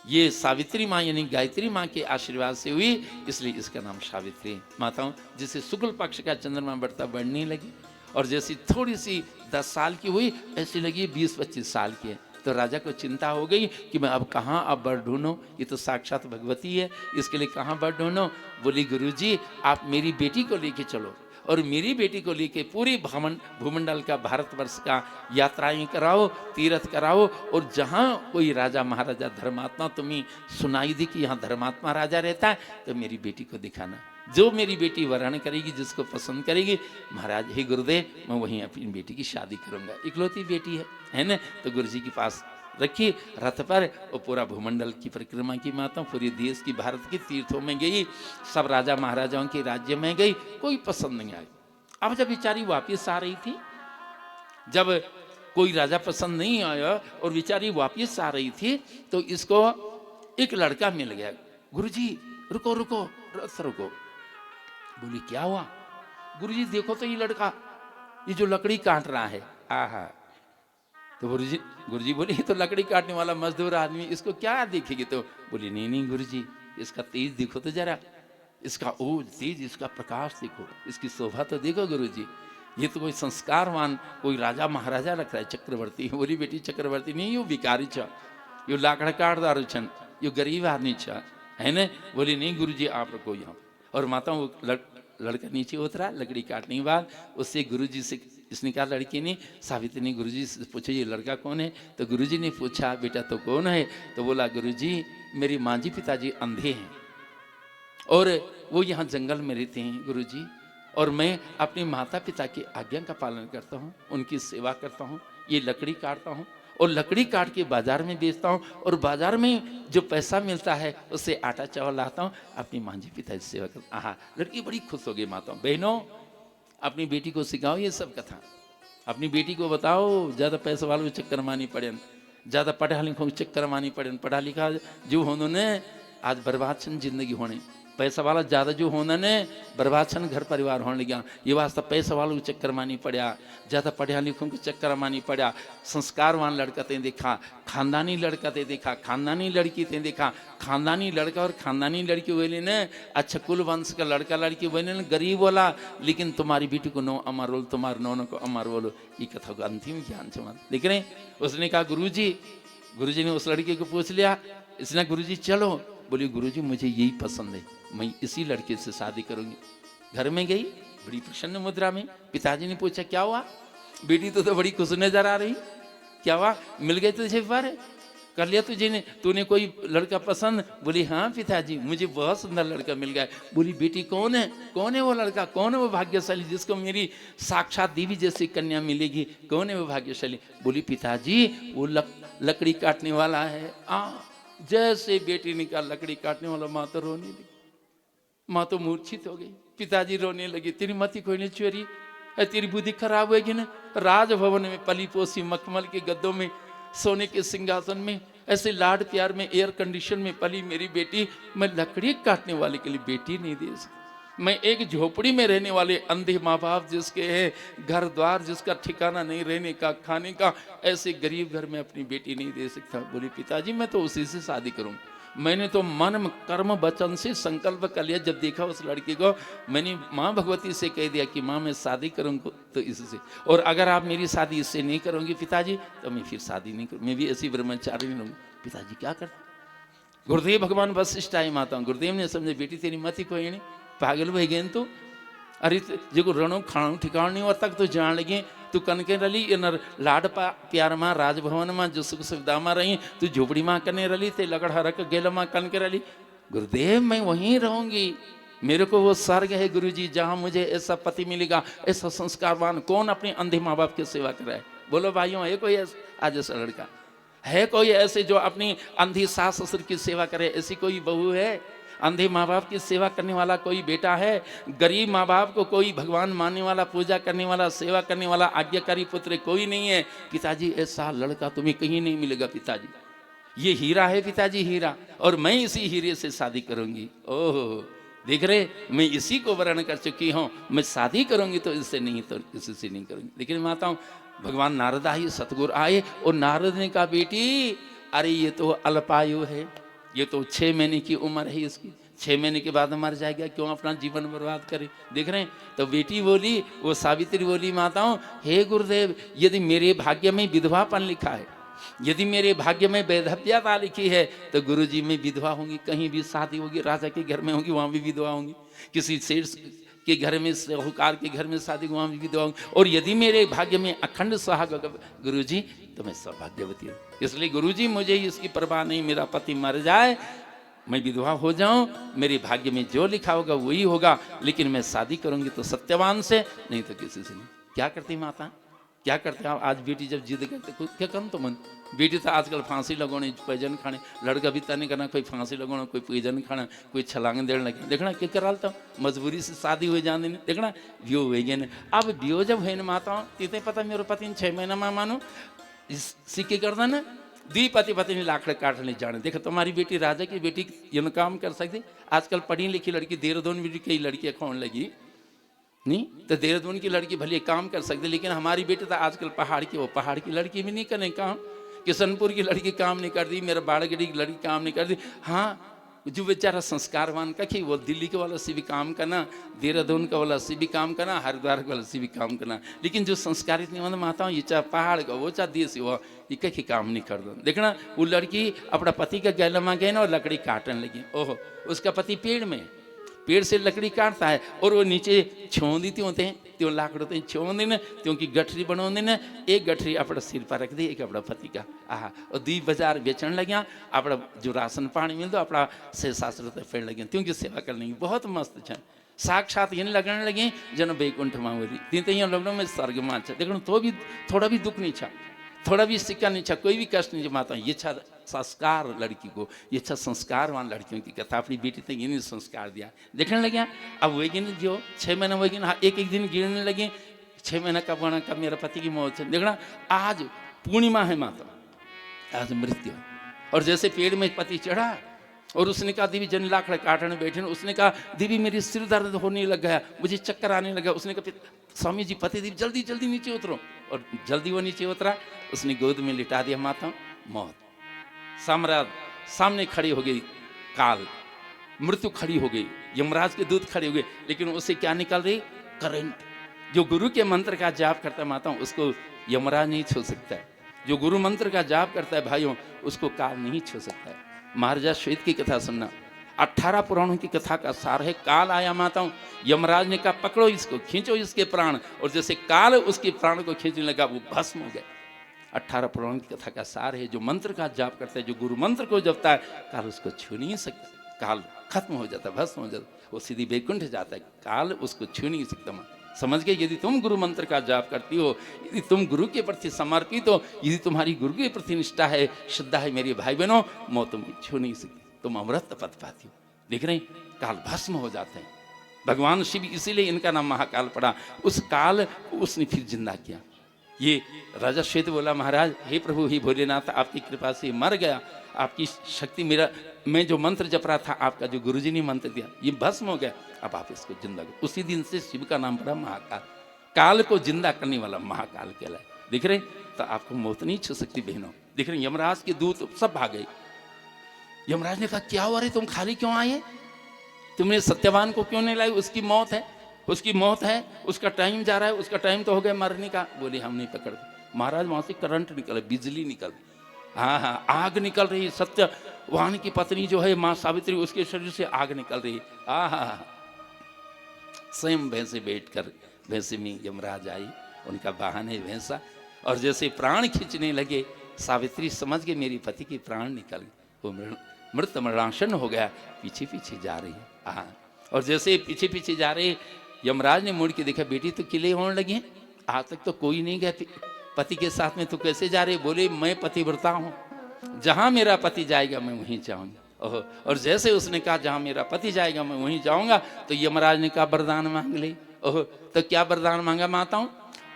ये सावित्री माँ यानी गायत्री माँ के आशीर्वाद से हुई, इसलिए इसका नाम सावित्री। माताओं, जैसे शुक्ल पक्ष का चंद्रमा बढ़ता बढ़ने लगी, और जैसी थोड़ी सी 10 साल की हुई, ऐसी लगी 20-25 साल की है। तो राजा को चिंता हो गई कि मैं अब कहाँ अब बर ढूंढूं, ये तो साक्षात भगवती है, इसके लिए कहाँ बर ढूंढूं। बोली, गुरुजी आप मेरी बेटी को लेके चलो, और मेरी बेटी को लेके पूरी भूमंडल का, भारतवर्ष का यात्राएं कराओ, तीर्थ कराओ, और जहाँ कोई राजा महाराजा धर्मात्मा तुम्हें सुनाई दी कि यहाँ धर्मात्मा राजा रहता है, तो मेरी बेटी को दिखाना। जो मेरी बेटी वरण करेगी, जिसको पसंद करेगी, महाराज हे गुरुदेव मैं वहीं अपनी बेटी की शादी करूंगा। इकलौती बेटी है ना। तो गुरु जी के पास रखी रथ पर, और पूरा भूमंडल की परिक्रमा की माता, पूरे देश की, भारत की तीर्थों में गई, सब राजा महाराजाओं के राज्य में गई, कोई पसंद नहीं आई। अब जब बेचारी वापिस आ रही थी, जब कोई राजा पसंद नहीं आया और बेचारी वापिस आ रही थी, तो इसको एक लड़का मिल गया। गुरुजी रुको रुको, रथ रुको। बोली क्या हुआ? गुरुजी देखो तो ये लड़का, ये जो लकड़ी काट रहा है। आहा। तो गुरुजी बोले, ये तो लकड़ी काटने वाला मजदूर आदमी, इसको क्या देखेगी? तो बोली नहीं नहीं गुरुजी, इसका तेज देखो तो जरा, इसका ओज तेज, इसका प्रकाश देखो, इसकी शोभा तो देखो गुरुजी, ये तो कोई संस्कारवान, कोई राजा महाराजा लग रहा है, चक्रवर्ती। बोली बेटी चक्रवर्ती नहीं, यो भिखारी छ, यो लाकड़ा काटदारू छन, यो गरीब आदमी छ, है ना। बोली नहीं गुरुजी आप रुको यहाँ। और माता वो लड़का नीचे उतरा, लकड़ी काटने के बाद उससे गुरुजी से इसने कहा, लड़की ने, सावित्री ने गुरुजी से पूछा ये लड़का कौन है? तो गुरुजी ने पूछा बेटा तो कौन है? तो बोला गुरुजी मेरे मांझी पिताजी अंधे हैं, और वो यहाँ जंगल में रहते हैं गुरुजी, और मैं अपने माता पिता की आज्ञा का पालन करता हूँ, उनकी सेवा करता हूँ, ये लकड़ी काटता हूँ, और लकड़ी काट के बाजार में बेचता हूँ, और बाजार में जो पैसा मिलता है उससे आटा चावल लाता हूँ, अपनी मांझी पिता की सेवा करता। आहा, लड़की बड़ी खुश हो गई। माताओं बहनों, अपनी बेटी को सिखाओ ये सब कथा, अपनी बेटी को बताओ, ज़्यादा पैसे वालों को चक्कर मानी पड़े, ज़्यादा पढ़ा लिखों को चक्कर मानी पड़े। पढ़ा लिखा जो होने ने आज बर्बाद छन जिंदगी होने, पैसा वाला ज़्यादा जो होना ने बर्बाद छन घर परिवार होने लगा। ये वास्ता पैसा वालों को चक्कर मानी पड़ा, ज़्यादा पढ़ा लिखों को चक्कर मानी पड़ा। संस्कारवान लड़का ते देखा, खानदानी लड़का ते देखा, खानदानी लड़की ते देखा, खानदानी लड़का और खानदानी लड़की बोले ने, अच्छा कुल वंश का लड़का लड़की बोले ने, गरीब वाला, लेकिन तुम्हारी बेटी को नो अमर बोलो, तुम्हारे नौनों को अमर बोलो। ये कथा को अंतिम ज्ञान से देख रहे। उसने कहा गुरुजी ने उस लड़के को पूछ लिया, इसने गुरुजी चलो। बोली गुरुजी मुझे यही पसंद है, मैं इसी लड़के से शादी करूंगी। घर में गई बड़ी प्रसन्न मुद्रा में। पिताजी ने पूछा क्या हुआ? बेटी तो बड़ी खुश नजर आ रही, क्या हुआ? मिल गए तुझे पर कर लिया तुझे ने, तूने कोई लड़का पसंद? बोली हाँ पिताजी मुझे बहुत सुंदर लड़का मिल गया। बोली बेटी कौन है? कौन है वो लड़का? कौन है वो भाग्यशाली जिसको मेरी साक्षात देवी जैसी कन्या मिलेगी? कौन है वो भाग्यशाली? बोली पिताजी वो लकड़ी काटने वाला है। जैसे बेटी ने कहा लकड़ी काटने वाला, माँ तो रोने लगी, माँ तो मूर्छित हो गई। पिताजी रोने लगे, तेरी मती कोई नहीं चोरी, तेरी बुद्धि खराब होगी ना। राजभवन में पली पोसी मखमल के गद्दों में, सोने के सिंहासन में, ऐसे लाड प्यार में, एयर कंडीशन में पली मेरी बेटी, मैं लकड़ी काटने वाले के लिए बेटी नहीं दे सकती। मैं एक झोपड़ी में रहने वाले अंधे माँ बाप जिसके हैं घर द्वार, जिसका ठिकाना नहीं रहने का खाने का, ऐसे गरीब घर में अपनी बेटी नहीं दे सकता। बोली पिताजी मैं तो उसी से शादी करूंगा। मैंने तो मन कर्म वचन से संकल्प कर लिया। जब देखा उस लड़की को, मैंने माँ भगवती से कह दिया कि माँ मैं शादी करूँगा तो इससे, और अगर आप मेरी शादी इससे नहीं करोगे पिताजी तो मैं फिर शादी नहीं करूँ, मैं भी ऐसी ब्रह्मचारी नहीं रहूँगी। पिताजी क्या करते? गुरुदेव भगवान वशिष्ठ आई माता, गुरुदेव ने समझे बेटी तेरी मती कोई नहीं, पागल भई गए तू। अरे जो रणो खाणो ठिकाण नहीं और तक तो जान लगे तू कनके रली न लाड प्यार माँ राजभवन माँ जो सुख सुविधा माँ रही, तू झोपड़ी माँ कने रली ते लगड़ हरक गेल माँ कनके रली। गुरुदेव मैं वहीं रहूंगी, मेरे को वो स्वर्ग है गुरुजी जहाँ मुझे ऐसा पति मिलेगा, ऐसा संस्कारवान। कौन अपने अंधे माँ बाप की सेवा कराए? बोलो भाइयों, है कोई आज ऐसा लड़का? है कोई ऐसे जो अपनी अंधी सास ससुर की सेवा करे? ऐसी कोई बहू है? अंधे माँ बाप की सेवा करने वाला कोई बेटा है? गरीब माँ बाप को कोई भगवान मानने वाला, पूजा करने वाला, सेवा करने वाला, आज्ञाकारी पुत्र कोई नहीं है। पिताजी ऐसा लड़का तुम्हें कहीं नहीं मिलेगा पिताजी, ये हीरा है पिताजी, हीरा, और मैं इसी हीरे से शादी करूंगी। ओह देख रहे, मैं इसी को वर्ण कर चुकी हूँ, मैं शादी करूंगी तो इससे नहीं तो किसी से नहीं करूंगी। लेकिन माताओं, भगवान नारद आए, सतगुरु आए, और नारद ने कहा बेटी अरे ये तो अल्पायु है, ये तो 6 महीने की उम्र है इसकी, 6 महीने के बाद मर जाएगा, क्यों अपना जीवन बर्बाद करे। देख रहे हैं, तो बेटी बोली, वो सावित्री बोली माताओं, हे गुरुदेव यदि मेरे भाग्य में विधवापन लिखा है, यदि मेरे भाग्य में वैधव्यता लिखी है, तो गुरुजी में विधवा होंगी, कहीं भी शादी होगी, राजा के घर में होगी वहां भी विधवा होंगी, किसी सेठ के घर में, साहूकार के घर में शादी वहां भी विधवा होंगी, और यदि मेरे भाग्य में अखंड सुहाग गुरुजी तो मैं सौभाग्यवती हूँ। इसलिए गुरुजी मुझे इसकी परवाह नहीं, मेरा पति मर जाए, मैं विधवा हो जाऊं, मेरे भाग्य में जो लिखा होगा वही होगा, लेकिन मैं शादी करूंगी तो सत्यवान से, नहीं तो किसी से नहीं। क्या करती माता, क्या करते हैं आज? बेटी जब जिद करते क्या करूँ तो मन, बेटी तो आजकल फांसी लगोने, पैजन खाने, लड़का भी तने करना, कोई फांसी लगोना, कोई पैजन खाना, कोई छलांग देने लगे। देखना क्या करा था, मजबूरी से शादी हो जाने, देखना व्यो हो गए न। अब व्यो जब है न माताओं, तीते पता मेरे पति 6 महीना में मानो सिक्के करना ना, दी पति पत्नी लाखड़े काटने जाने। देखो तुम्हारी बेटी राजा की बेटी ये काम कर सकती। आजकल पढ़ी लिखी लड़की, देहरादून में भी कई लड़कियाँ खोन लगी नहीं, तो देहरादून की लड़की भले काम कर सकती, लेकिन हमारी बेटी तो आजकल पहाड़ की, वो पहाड़ की लड़की भी नहीं करें काम, किशनपुर की लड़की काम नहीं कर दी, मेरा बाड़गढ़ी की लड़की काम नहीं कर दी। हाँ जो बेचारा संस्कारवान का कि वो दिल्ली के वाला से भी काम करना, देहरादून का वाला से भी काम करना, हरिद्वार के वाला से भी काम करना, लेकिन जो संस्कारित नहीं होता माताओं, ये चाहे पहाड़ का वो चाहे देश हुआ, ये कहीं काम नहीं कर दो। देखना वो लड़की अपना पति का गैला माँ गए ना और लकड़ी काटने लगी। ओहो, उसका पति पेड़ में, पेड़ से लकड़ी काटता है और वो नीचे छोंदी होते हैं, त्यों लाकड़ होते हैं, छोंदी न त्यों की गठरी बनोंदी न, एक गठरी अपना सिर पर रख दी, एक अपना पति का आहा, और 2 बाजार बेचने लगे, अपना जो राशन पानी मिल दो अपना से शास्त्र फेर लगे, क्योंकि सेवा करने की बहुत मस्त छन, साक्षात इन लगने लगे जन वैकुंठ मावली, तीन तो यहाँ लग्नों में स्वर्ग में अच्छा। देखो तो भी थोड़ा भी दुख नहीं छा, थोड़ा भी सिक्का नहीं छा, कोई भी कष्ट नहीं माता। ये अच्छा संस्कार लड़की को, ये अच्छा संस्कारवान लड़कियों की कथा, अपनी बेटी तक ये नहीं संस्कार दिया। देखने लगे अब वही जो 6 महीने वही एक एक दिन गिरने लगे, 6 महीने का बना का मेरा पति की मौत है। देखना आज पूर्णिमा है माता, आज मृत्यु, और जैसे पेड़ में पति चढ़ा और उसने कहा देवी जन लाखड़े काटने बैठे, उसने कहा देवी मेरी सिर दर्द होने लग गया, मुझे चक्कर आने लगा। उसने कहा स्वामी जी पति देवी जल्दी जल्दी नीचे उतरो, और जल्दी वो नीचे उतरा, उसने गोद में लिटा दिया माता, मौत। सम्राट सामने खड़ी हो गई, काल मृत्यु खड़ी हो गई, यमराज के दूत खड़े हो गए, लेकिन उससे क्या निकल रही? करंट। जो गुरु के मंत्र का जाप करता है माता, उसको यमराज नहीं छू सकता है। जो गुरु मंत्र का जाप करता है भाइयों, उसको काल नहीं छू सकता है। महाराजा श्वेत की कथा सुनना, 18 पुराणों की कथा का सार है। काल आया माताओं, यमराज ने कहा पकड़ो इसको, खींचो इसके प्राण, और जैसे काल उसके प्राण को खींचने लगा वो भस्म हो गए। 18 पुराणों की कथा का सार है। जो मंत्र का जाप करता है, जो गुरु मंत्र को जपता है, काल उसको छू नहीं सकता, काल खत्म हो जाता, भस्म हो जाता, वो सीधी वैकुंठ जाता है, काल उसको छू नहीं सकता। समझ गए? यदि तुम गुरु मंत्र का जाप करती हो, यदि तुम गुरु के प्रति समर्पित हो, यदि तुम्हारी गुरु के प्रति निष्ठा है, श्रद्धा है, मेरे भाई बहनों, मौत तुम छू नहीं सकती, तुम अमृत पद पाती हो। देख रहे हैं, काल भस्म हो जाते हैं। भगवान शिव इसीलिए इनका नाम महाकाल पड़ा। उस काल को उसने फिर जिंदा किया। ये राजा श्वेत बोला महाराज हे प्रभु हे भोलेनाथ, आपकी कृपा से मर गया, आपकी शक्ति, मेरा मैं जो मंत्र जप रहा था, आपका जो गुरुजी ने मंत्र दिया, ये भस्म हो गया, अब आप इसको जिंदा करो। उसी दिन से शिव का नाम पड़ा महाकाल, काल को जिंदा करने वाला महाकाल कहलाए। देख रहे? तो आपको मौत नहीं छू सकती बहनों। देख रहे? यमराज के दूत सब भाग गए। यमराज ने कहा क्या हुआ रे, तुम खाली क्यों आए? तुमने सत्यवान को क्यों नहीं लाई? उसकी मौत है, उसकी मौत है, उसका टाइम जा रहा है, उसका टाइम तो हो गया मरने का। बोले हम नहीं पकड़। महाराज वहां से करंट निकल, बिजली निकल, हाँ हाँ आग निकल रही। सत्यवान की पत्नी जो है माँ सावित्री, उसके शरीर से आग निकल रही। हाँ स्वयं भैंसे बैठ कर भैंसे में यमराज आई, उनका वाहन है भैंसा, और जैसे प्राण खींचने लगे, सावित्री समझ गए मेरी पति के प्राण निकल गए, वो मृत मरणासन हो गया, पीछे पीछे जा रही है। हाँ, और जैसे पीछे पीछे जा रहे, यमराज ने मुड़ के देखा, बेटी तो किले होने लगे, आज तक तो कोई नहीं गया पति के साथ में, तो कैसे जा रहे? बोले मैं पतिव्रता हूँ, जहाँ मेरा पति जाएगा मैं वहीं जाऊँगी। ओहो, और जैसे उसने कहा जहाँ मेरा पति जाएगा मैं वहीं जाऊंगा, तो यमराज ने कहा वरदान मांग ले। ओहो, तो क्या वरदान मांगा माताओं?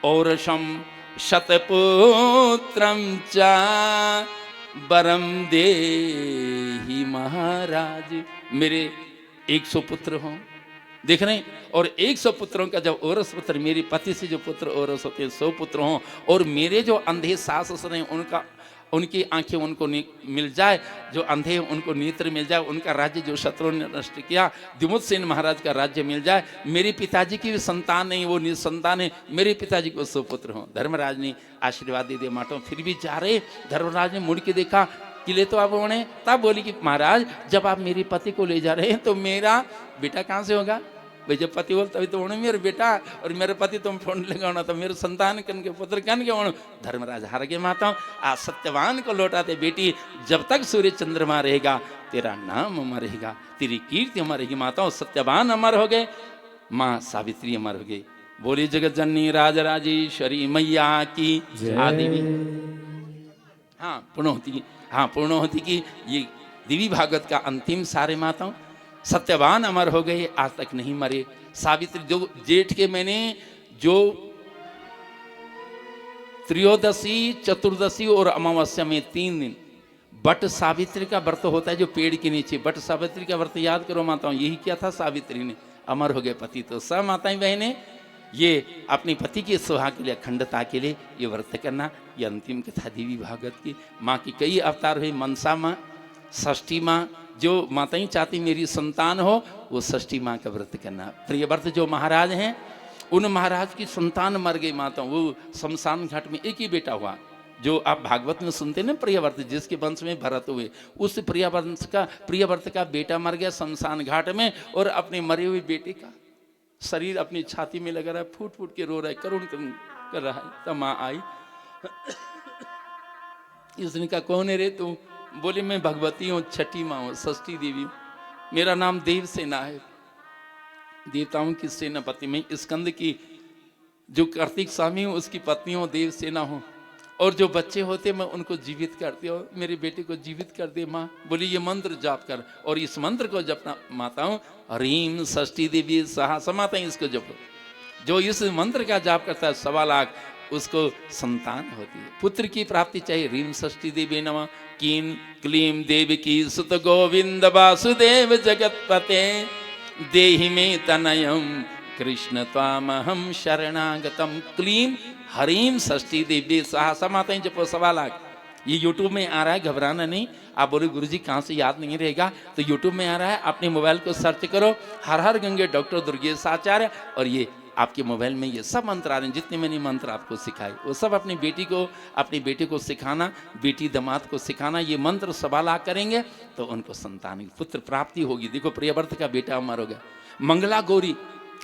औरशम शतपुत्रम चा वरम देहि महाराज, मेरे 100 पुत्र हों। देख रहे हैं, और 100 पुत्रों का जब औरस पुत्र, मेरे पति से जो पुत्र औरस होते हैं 100 पुत्र हों, और मेरे जो अंधे सास ससुर हैं उनका, उनकी आंखें उनको मिल जाए, जो अंधे उनको नेत्र मिल जाए, उनका राज्य जो शत्रुओं ने नष्ट किया दिमुत्सेन महाराज का राज्य मिल जाए, मेरे पिताजी की भी संतान नहीं, वो निसंतान है, मेरे पिताजी को 100 पुत्र हों। धर्मराज ने आशीर्वाद दे दिया माटो। फिर भी जा रहे, धर्मराज ने मुड़ के देखा किले तो अब उन्हें, तब बोली कि महाराज जब आप मेरे पति को ले जा रहे हैं तो मेरा बेटा कहाँ से होगा? भाई जब पति बोल तभी तो उन्हें मेरे बेटा, और मेरे पति तुम फोन लगाना तो मेरे संतान कन के पुत्र कन के उन्होंने। धर्मराज हार के माता, आज सत्यवान को लौटाते बेटी, जब तक सूर्य चंद्रमा रहेगा तेरा नाम अमर रहेगा, तेरी कीर्ति अमर रहेगी। माताओं सत्यवान अमर हो गए, माँ सावित्री अमर हो गई। बोली जगत जननी राजराजेश्वरी मैया की आदि। हाँ पूर्णोहोती की ये देवी भागवत का अंतिम सारे माताओं सत्यवान अमर हो गए, आज तक नहीं मरे। सावित्री जो जेठ के महीने जो त्रयोदशी, चतुर्दशी और अमावस्या में 3 दिन बट सावित्री का व्रत होता है, जो पेड़ के नीचे बट सावित्री का व्रत याद करो माताओं। यही क्या था, सावित्री ने अमर हो गए पति। तो सब माताएं बहनें ये अपने पति की सुहाग के लिए, अखंडता के लिए ये व्रत करना, ये अंतिम कथा देवी भागवत की। माँ की कई अवतार हुए, मनसा माँ, षष्ठी माँ, जो माताएं चाहती मेरी संतान हो वो षष्ठी माँ का व्रत करना। प्रिय व्रत जो महाराज हैं उन महाराज की संतान मर गई माताओं, वो शमशान घाट में एक ही बेटा हुआ। जो आप भागवत में सुनते ना प्रियव्रत, जिसके वंश में भरत हुए, उस प्रियव्रत का बेटा मर गया शमशान घाट में, और अपने मरे हुए बेटे का शरीर अपनी छाती में लगा रहा है, फूट फूट के रो रहा है, करुण कर रहा है। तब माँ आई, इसने कहा कौन है रे तू? बोले मैं भगवती हूँ, छठी माँ हूँ, षष्ठी देवी हूँ, मेरा नाम देवसेना है, देवताओं की सेनापति में। स्कंद की जो कार्तिक स्वामी हूँ उसकी पत्नी हूँ, देवसेना हूँ, और जो बच्चे होते मैं उनको जीवित करती हूँ, मेरे बेटे को जीवित कर दे माँ। बोली ये मंत्र जाप कर, और इस मंत्र को जपना माताओं, ह्रीम षष्ठी देवी साहस माताएं इसको जपो। जो इस मंत्र का जाप करता है 1.25 लाख उसको संतान होती है, पुत्र की प्राप्ति चाहिए। ह्रीम षष्ठी देवी नमः। कीं क्लीं देवकी सुत गोविंद वासुदेव जगतपते, देहि मे तनयम कृष्ण त्वामहं शरणागतम। क्लीं ह्रीं षष्ठी देवी साहस माताएं जपो 1.25 लाख। ये यूट्यूब में आ रहा है, घबराना नहीं। आप बोले गुरुजी कहाँ से याद नहीं रहेगा, तो यूट्यूब में आ रहा है, अपने मोबाइल को सर्च करो, हर हर गंगे डॉक्टर दुर्गेश आचार्य, और ये आपके मोबाइल में ये सब मंत्र आ रहे हैं। जितने मैंने मंत्र आपको सिखाए वो सब अपनी बेटी को, अपने बेटे को सिखाना, बेटी दामाद को सिखाना। ये मंत्र 1.25 लाख करेंगे तो उनको संतान पुत्र प्राप्ति होगी। देखो प्रियव्रत का बेटा अमर हो गया। मंगला गौरी,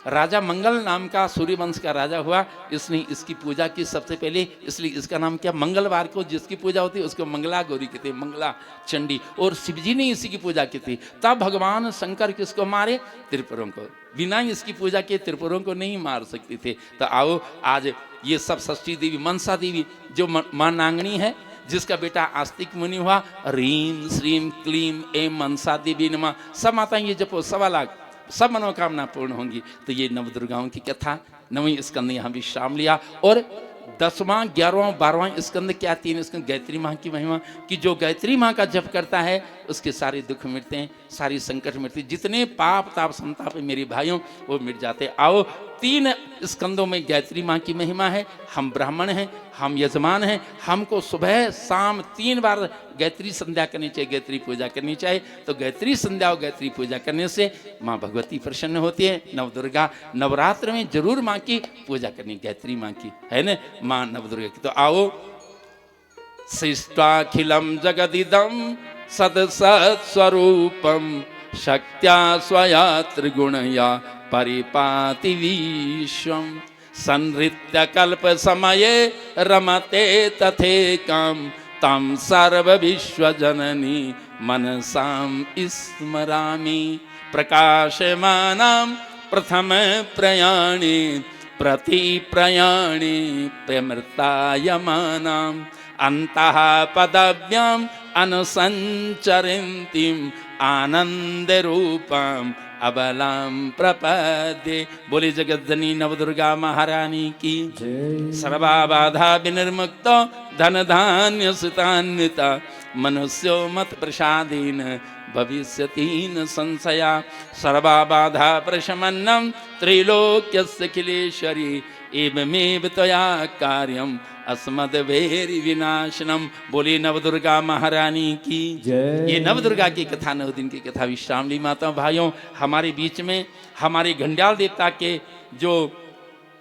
राजा मंगल नाम का सूर्यवंश का राजा हुआ, इसने इसकी पूजा की सबसे पहले, इसलिए इसका नाम क्या, मंगलवार को जिसकी पूजा होती है उसको मंगला गौरी कहते हैं, मंगला चंडी। और शिवजी ने इसी की पूजा की थी। तब भगवान शंकर किसको मारे, त्रिपुरों को। बिना इसकी पूजा के त्रिपुरों को नहीं मार सकते थे। तो आओ आज ये सब षष्ठी देवी, मनसा देवी जो मां नांगनी है, जिसका बेटा आस्तिक मुनि हुआ, ह्रीं श्रीं क्लीं ऐं मनसा देवी नमः। सब माताएं ये जपो 1.25 लाख, सब मनोकामना पूर्ण होंगी। तो ये नवदुर्गाओं की कथा 9वीं स्कंद यहाँ विश्राम लिया। और 10वां 11वां 12वां स्कंद क्या, 3 स्कंद गायत्री माँ की महिमा कि जो गायत्री माँ का जप करता है उसके सारे दुख मिटते हैं, सारी संकट मिटती, जितने पाप ताप संताप है मेरे भाइयों वो मिट जाते। आओ 3 स्कंदों में गायत्री माँ की महिमा है। हम ब्राह्मण हैं, हम यजमान हैं, हमको सुबह शाम 3 बार गायत्री संध्या करनी चाहिए, गायत्री पूजा करनी चाहिए। तो गायत्री संध्या और गायत्री पूजा करने से माँ भगवती प्रसन्न होती है। नवदुर्गा नवरात्र में जरूर माँ की पूजा करनी, गायत्री माँ की, है ना, माँ नवदुर्गा की। तो आओ शिष्टाखिलम जगदिदम सदसत् स्वरूपम शक्त्या स्वया त्रिगुणया परिपाति विश्वम। संहृत्य कल्प समये रमते तथेकं तम सर्व विश्व जननी मनसाम स्मरामि। प्रकाशमानं प्रथम प्रयाणे प्रति प्रयाणे प्रमृतायमानां अन्तः पदव्याम् अनुसञ्चरन्तीं आनंद रूपम अबलाम प्रपदे। बोले जगत जननी नवदुर्गा महारानी की। सर्वा बाधा विनिर्मुक्तो धन धान्य सुतान्विता मनुष्यो मत प्रसादीन भविष्यतीन संशया। सर्वा बाधा प्रशमन्नम त्रैलोक्यस्य खिलेश्वरी एवमेव त्वया कार्यम अस्मद वेरी विनाशनम। बोले नवदुर्गा महारानी की। ये नवदुर्गा की कथा 9 दिन की कथा। विश्रामली माता भाइयों, हमारे बीच में हमारे घंडियाल देवता के जो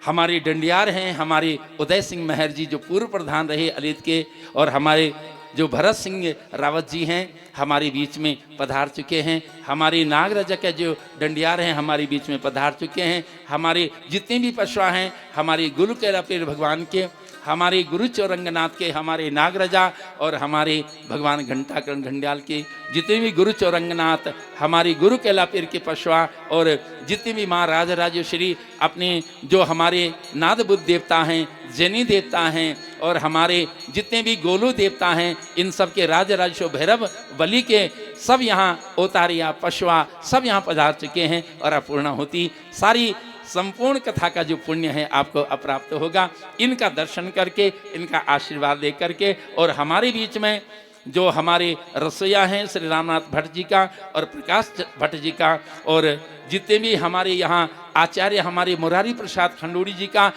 हमारे डंडियार हैं, हमारे उदय सिंह महर जी जो पूर्व प्रधान रहे अलीत के, और हमारे जो भरत सिंह रावत जी हैं हमारे बीच में पधार चुके हैं। हमारे नागराजा के जो डंडियार हैं हमारे बीच में पधार चुके हैं। हमारे जितने भी पशुआ हैं, हमारे गुरु कैलापीर भगवान के, हमारे गुरु चौरंगनाथ के, हमारे नागराजा और हमारे भगवान घंटाकरण घंडियाल के जितने भी गुरु चौरंगनाथ, हमारे गुरु कैलापीर के पशुआ, और जितने भी माँ राजराजेश्वरी अपने जो हमारे नाद बुद्ध देवता हैं, जैनी देवता हैं, और हमारे जितने भी गोलू देवता हैं, इन सब के राजराजेश्वर भैरव बलि के सब यहाँ ओतारिया पशुआ सब यहाँ पधार चुके हैं। और अपूर्णा होती सारी संपूर्ण कथा का जो पुण्य है आपको अप्राप्त होगा। इनका दर्शन करके, इनका आशीर्वाद ले करके, और हमारे बीच में जो हमारे रसोईया हैं श्री रामनाथ भट्ट जी का और प्रकाश भट्ट जी का, और जितने भी हमारे यहाँ आचार्य हमारे मुरारी प्रसाद खंडूरी जी का,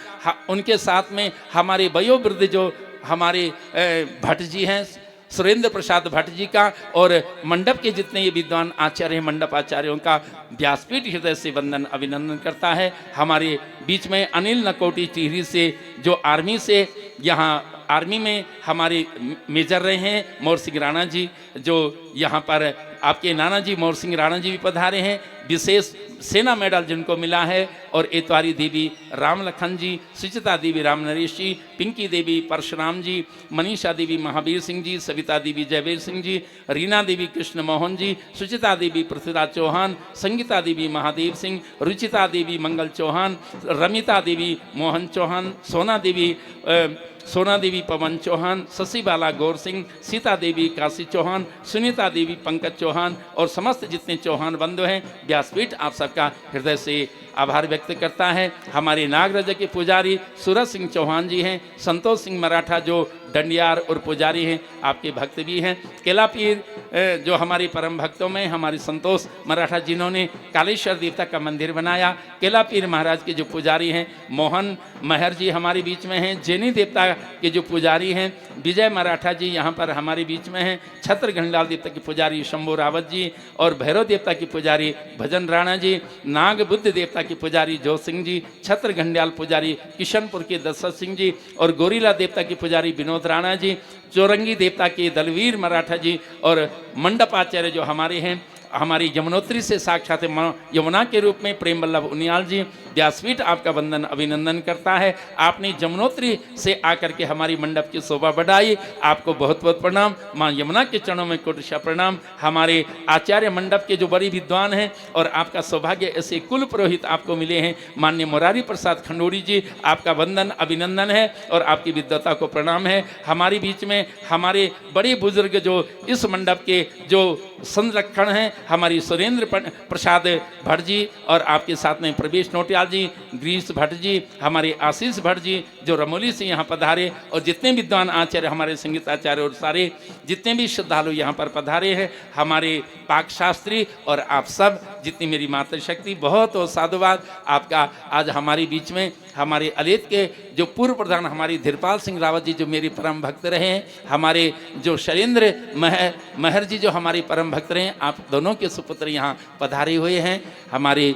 उनके साथ में हमारे वयोवृद्ध जो हमारे भट्ट जी हैं सुरेंद्र प्रसाद भट्ट जी का, और मंडप के जितने ये विद्वान आचार्य हैं, मंडप आचार्यों का व्यासपीठ हृदय से वंदन अभिनंदन करता है। हमारे बीच में अनिल नकोटी टिहरी से जो आर्मी से यहाँ आर्मी में हमारे मेजर रहे हैं मोर सिंह राणा जी, जो यहाँ पर आपके नाना जी मोर सिंह राणा जी भी पधारे हैं, विशेष सेना मेडल जिनको मिला है। और एतवारी देवी राम लखन जी, सुचिता देवी राम नरेश जी, पिंकी देवी परशुराम जी, मनीषा देवी महावीर सिंह जी, सविता देवी जयवीर सिंह जी, रीना देवी कृष्ण मोहन जी, सुचिता देवी पृथ्वीराज चौहान, संगीता देवी महादेव सिंह, रुचिता देवी मंगल चौहान, रमिता देवी मोहन चौहान, सोना देवी पवन चौहान, शशि बाला गौर सिंह, सीता देवी काशी चौहान, सुनीता देवी पंकज चौहान, और समस्त जितने चौहान बंधु हैं, व्यासपीठ आप सबका हृदय से आभार व्यक्त करता है। हमारे नागराजा के पुजारी सूरज सिंह चौहान जी हैं, संतोष सिंह मराठा जो डंडियार और पुजारी हैं, आपके भक्त भी हैं। केलापीर जो हमारे परम भक्तों में हमारे संतोष मराठा जिन्होंने कालेश्वर देवता का मंदिर बनाया, केलापीर महाराज के जो पुजारी हैं मोहन महर जी हमारे बीच में हैं। जैनी देवता के जो पुजारी हैं विजय मराठा जी यहाँ पर हमारे बीच में हैं। छत्र घंडाल देवता के पुजारी शंभू रावत जी, और भैरव देवता के पुजारी भजन राणा जी, नाग बुद्ध देवता के पुजारी जो सिंह जी, छत्र घंडियाल पुजारी किशनपुर के दशरथ सिंह जी, और गोरीला देवता के पुजारी विनोद राणा जी, चौरंगी देवता के दलवीर मराठा जी, और मंडप आचार्य जो हमारे हैं हमारी यमुनोत्री से साक्षात माँ यमुना के रूप में प्रेम वल्लभ उनियाल जी, व्यासपीठ आपका वंदन अभिनंदन करता है। आपने यमुनोत्री से आकर के हमारी मंडप की शोभा बढ़ाई, आपको बहुत बहुत प्रणाम। माँ यमुना के चरणों में कोटिशा प्रणाम। हमारे आचार्य मंडप के जो बड़ी विद्वान हैं, और आपका सौभाग्य ऐसे कुल पुरोहित आपको मिले हैं, माननीय मुरारी प्रसाद खंडूरी जी, आपका वंदन अभिनंदन है और आपकी विद्वता को प्रणाम है। हमारे बीच में हमारे बड़े बुजुर्ग जो इस मंडप के जो संरक्षण हैं, हमारी सुरेंद्र प्रसाद भट्ट जी, और आपके साथ में प्रवेश नोटियाल जी, ग्रीस भट्ट जी, हमारे आशीष भट्ट जी जो रमोली से यहाँ पधारे, और जितने विद्वान आचार्य हमारे संगीत आचार्य और सारे जितने भी श्रद्धालु यहाँ पर पधारे हैं, हमारे पाक शास्त्री और आप सब जितनी मेरी मातृशक्ति, बहुत बहुत साधुवाद आपका। आज हमारे बीच में हमारे अलेत के जो पूर्व प्रधान हमारी धीरपाल सिंह रावत जी जो मेरे परम भक्त रहे हैं, हमारे जो शैलेंद्र महर जी जो हमारे परम भक्त रहे हैं, आप दोनों के सुपुत्र यहाँ पधारे हुए हैं। हमारे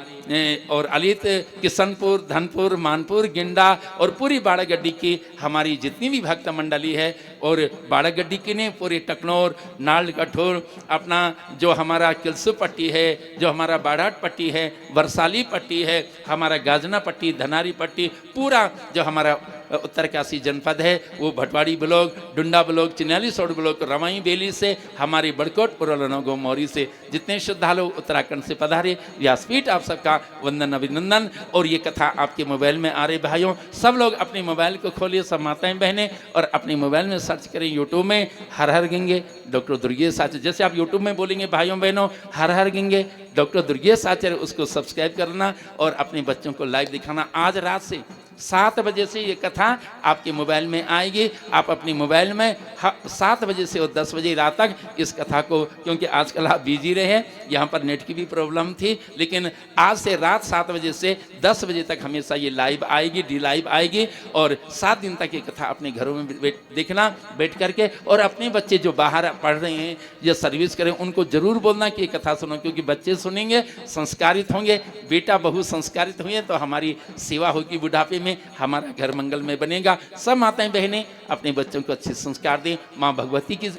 और अलित किशनपुर, धनपुर, मानपुर, गिंडा और पूरी बाड़ागड्डी की हमारी जितनी भी भक्त मंडली है, और बाड़ागड्डी की ने पूरे टकनौर, नाल कठोर, अपना जो हमारा किलसु पट्टी है, जो हमारा बाड़ाट पट्टी है, बरसाली पट्टी है, हमारा गाजना पट्टी, धनारी पट्टी, पूरा जो हमारा उत्तरकाशी जनपद है, वो भटवाड़ी ब्लॉक, डुंडा ब्लॉक, चिन्याली सौड़ ब्लॉक, रवाई बेली से, हमारी बड़कोट पुरलनोगो मौरी से जितने श्रद्धालु उत्तराखंड से पधारे, व्यासपीठ आप सबका वंदन अभिनंदन। और ये कथा आपके मोबाइल में आ रही भाइयों, सब लोग अपने मोबाइल को खोलिए, सब माताएं बहनें, और अपने मोबाइल में सर्च करें यूट्यूब में हर हर गंगे डॉक्टर दुर्गेश आचार्य। जैसे आप यूट्यूब में बोलेंगे भाइयों बहनों हर हर गंगे डॉक्टर दुर्गेश आचार्य, उसको सब्सक्राइब करना और अपने बच्चों को लाइव दिखाना। आज रात से 7 बजे से ये कथा आपके मोबाइल में आएगी। आप अपने मोबाइल में 7 बजे से और 10 बजे रात तक इस कथा को, क्योंकि आजकल आप बिजी रहे हैं, यहाँ पर नेट की भी प्रॉब्लम थी, लेकिन आज से रात 7 बजे से 10 बजे तक हमेशा ये लाइव आएगी, डी लाइव आएगी। और 7 दिन तक ये कथा अपने घरों में देखना बैठ करके। और अपने बच्चे जो बाहर पढ़ रहे हैं या सर्विस करें, उनको जरूर बोलना कि ये कथा सुनो, क्योंकि बच्चे सुनेंगे संस्कारित होंगे, बेटा बहू संस्कारित हुए तो हमारी सेवा होगी बुढ़ापे में, हमारा घर मंगल में बनेगा। सब माताएं बहनें अपने बच्चों को अच्छे संस्कार दें, माँ भगवती की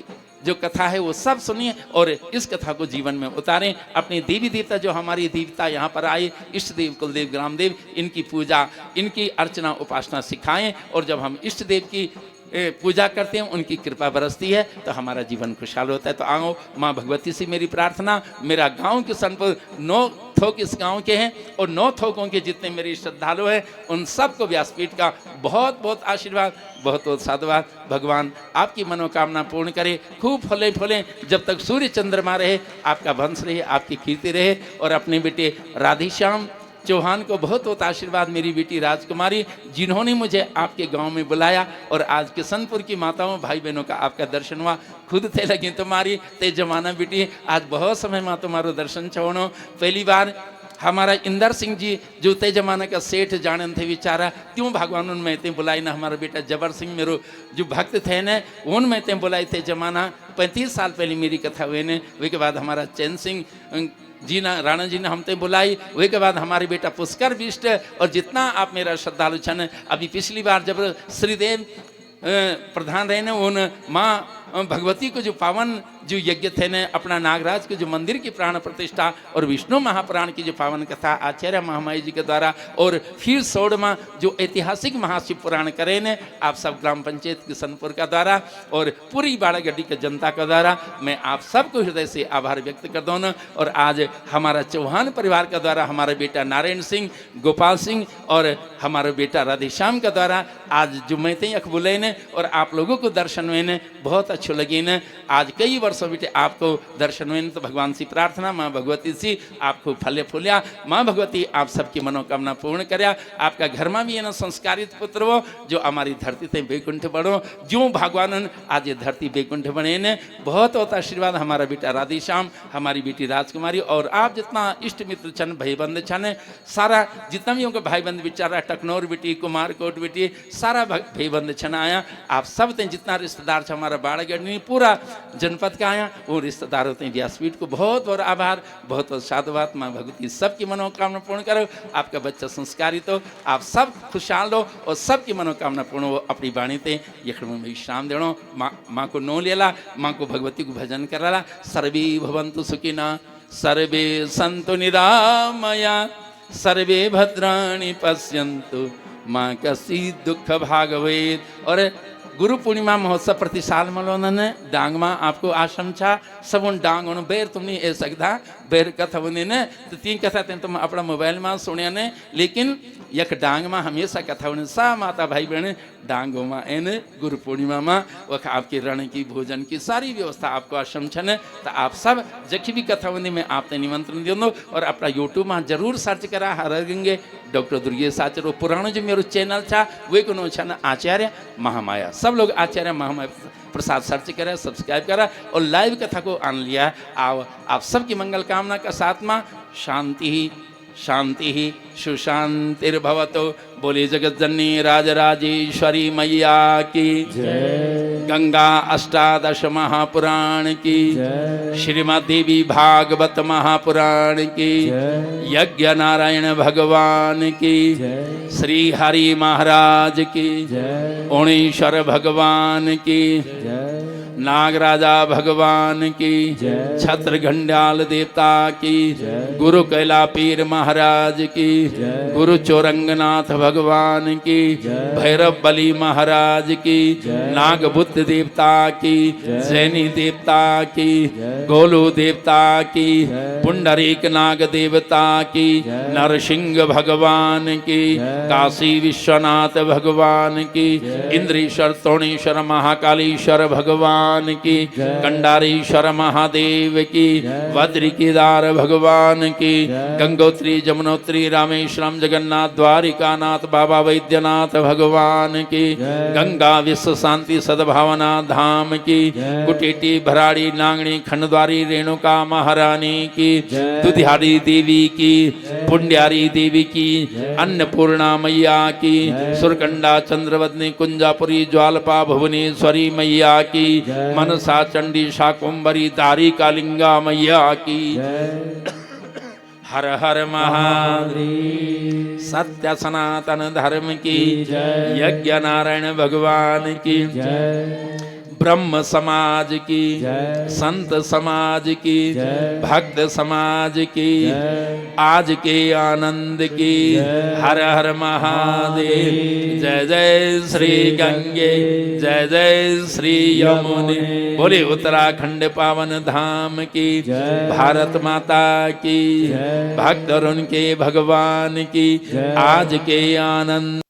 जो कथा है वो सब सुनिए और इस कथा को जीवन में उतारें। अपने देवी देवता जो हमारी देवता यहाँ पर आए, इष्ट देव, कुलदेव, ग्रामदेव, इनकी पूजा, इनकी अर्चना उपासना सिखाएं। और जब हम इष्ट देव की पूजा करते हैं, उनकी कृपा बरसती है तो हमारा जीवन खुशहाल होता है। तो आओ माँ भगवती से मेरी प्रार्थना, मेरा गांव किशनपुर 9 थोक इस गांव के हैं और 9 थोकों के जितने मेरे श्रद्धालु हैं, उन सबको व्यासपीठ का बहुत बहुत आशीर्वाद, बहुत बहुत साधुवाद। भगवान आपकी मनोकामना पूर्ण करे, खूब फले फूलें, जब तक सूर्य चंद्रमा रहे, आपका वंश रहे, आपकी कीर्ति रहे। और अपने बेटे राधेश्याम चौहान को बहुत बहुत आशीर्वाद, मेरी बेटी राजकुमारी, जिन्होंने मुझे आपके गांव में बुलाया और आज किशनपुर की माताओं भाई बहनों का आपका दर्शन हुआ। खुद थे लगी तुम्हारी ते जमाना बेटी, आज बहुत समय मां तुम्हारो दर्शन छोड़ो। पहली बार हमारा इंदर सिंह जी जो ते जमाना का सेठ जानन थे विचारा, क्यों भगवान उन में ते बुलाई ना। हमारा बेटा जबर सिंह मेरो जो भक्त थे न, उन में ते बुलाई थे जमाना 35 साल पहले मेरी कथा हुए ने। उसके बाद हमारा चैन सिंह जी ना, राणा जी ने हमते बुलाई। वही के बाद हमारे बेटा पुष्कर बिष्ट और जितना आप मेरा श्रद्धालु छन। अभी पिछली बार जब श्रीदेव प्रधान रहे ने, उन माँ भगवती को जो पावन जो यज्ञ थे ने, अपना नागराज के जो मंदिर की प्राण प्रतिष्ठा और विष्णु महापुराण की जो पावन कथा आचार्य महामाई जी के द्वारा, और फिर सोड़मा जो ऐतिहासिक महाशिव पुराण करे ने आप सब ग्राम पंचायत किशनपुर का द्वारा और पूरी बाड़ागड्डी के जनता का द्वारा, मैं आप सबको हृदय से आभार व्यक्त कर दूँ। और आज हमारा चौहान परिवार का द्वारा, हमारा बेटा नारायण सिंह, गोपाल सिंह और हमारा बेटा राधेश्याम का द्वारा आज जो मैं ते अख बुले ने और आप लोगों को दर्शन हुए ने, बहुत अच्छे लगे ने। आज कई वर्षों बेटे आपको दर्शन हुए, तो भगवान से प्रार्थना माँ भगवती से आपको फले फूलिया, माँ भगवती आप सबकी मनोकामना पूर्ण कर्या। आपका घर में भी है ना संस्कारित पुत्र हो, जो हमारी धरती से बैकुंठ बढ़ो, जो भगवान आज ये धरती बैकुंठ बने ने। बहुत बहुत आशीर्वाद हमारा बेटा राधेश्याम, हमारी बेटी राजकुमारी और आप जितना इष्ट मित्र छन, भाई बंद छन, सारा जितना भी उनका भाई बंद बेचारा, टकनौर बेटी, कुमारकोट बेटी, सारा भाई बंद छन आया। आप सब ते जितना रिश्तेदार छ, हमारा बाड़ागढ़ पूरा जनपद का आया, वो रिश्तेदार होते हैं। व्यासपीठ को बहुत बहुत आभार, बहुत बहुत साधुवाद। माँ भगवती सबकी मनोकामना पूर्ण करो, आपका बच्चा संस्कारित हो, आप सब खुशहाल हो और सबकी मनोकामना पूर्ण हो। अपनी वाणी ते यखड़ में विश्राम देनो। माँ को नो लेला, माँ को भगवती को भजन कराला। सर्वे भवन्तु सुखिना, सर्वे सन्तु निरामया, सर्वे भद्राणि पश्यन्तु माँ कश्चित् दुःख भागवेत्। और गुरु पूर्णिमा महोत्सव प्रति साल मलोनन डांग में आपको आश्रम छा, सब उन डांग उन बेर तुम नहीं ए सकता, बेर कथा उन्हें ने तो 3 कथा तें तुम अपना मोबाइल में सुने ने, लेकिन यक डांग में हमेशा कथा उन्हें सा माता भाई बहन डांगों में एन गुरु पूर्णिमा में वह आपके रण की भोजन की सारी व्यवस्था आपको आश्रम छन। तो आप सब जखी भी कथा उन्हें में आपने निमंत्रण दे दो और अपना यूट्यूब में जरूर सर्च करा हर गंगे डॉक्टर दुर्गेश आचार्य। पुराना जो मेरा चैनल था वे को छन आचार्य महामाया, सब लोग आचार्य महामाया प्रसाद सर्च करें, सब्सक्राइब करा और लाइव कथा को आन लिया। आओ आप सबकी मंगल कामना का साथ में शांति ही शांति ही सुशांतिर्भवतो। बोले जगत जननी राजराजेश्वरी मैया की जय। गंगा अष्टादश महापुराण की, श्रीमद् देवी भागवत महापुराण की, यज्ञ नारायण भगवान की, श्री हरि महाराज की, ओणेश्वर भगवान की, नागराजा भगवान की, छत्र घंडाल देवता की, गुरु कैला पीर महाराज की, गुरु चौरंगनाथ भगवान की, भैरव बली महाराज की, नागबुद्ध देवता की, जैनी देवता की, गोलू देवता की, पुंडरीक नाग देवता की, नरसिंह भगवान की, काशी विश्वनाथ भगवान की, इंद्रेश्वर तोणेश्वर महाकालीश्वर भगवान की, कंडारीश्वर महादेव की, वज्र केदार भगवान की, गंगोत्री जमुनोत्री रामेश्वरम जगन्नाथ द्वारिकानाथ बाबा वैद्यनाथ भगवान की, गंगा विश्व शांति सद्भावना धाम की, कुटेटी भराड़ी नांगणी खंडद्वारी रेणुका महारानी की, दुधियारी देवी की, पुंड्यारी देवी की, अन्नपूर्णा मैया की, सुरकंडा चंद्रवदनी कुंजापुरी ज्वालपा भुवनेश्वरी मैया की, मनसा चंडी शाकुंभरी दारी कालिंगा मैया की। हर हर महादेव। सत्य सनातन धर्म की, यज्ञ नारायण भगवान की, ब्रह्म समाज की, संत समाज की, भक्त समाज की, आज के आनंद की। हर हर महादेव। जय जय श्री गंगे, जय जय श्री यमुने। बोले उत्तराखंड पावन धाम की, भारत माता की, भक्त और उनके भगवान की, आज के आनंद।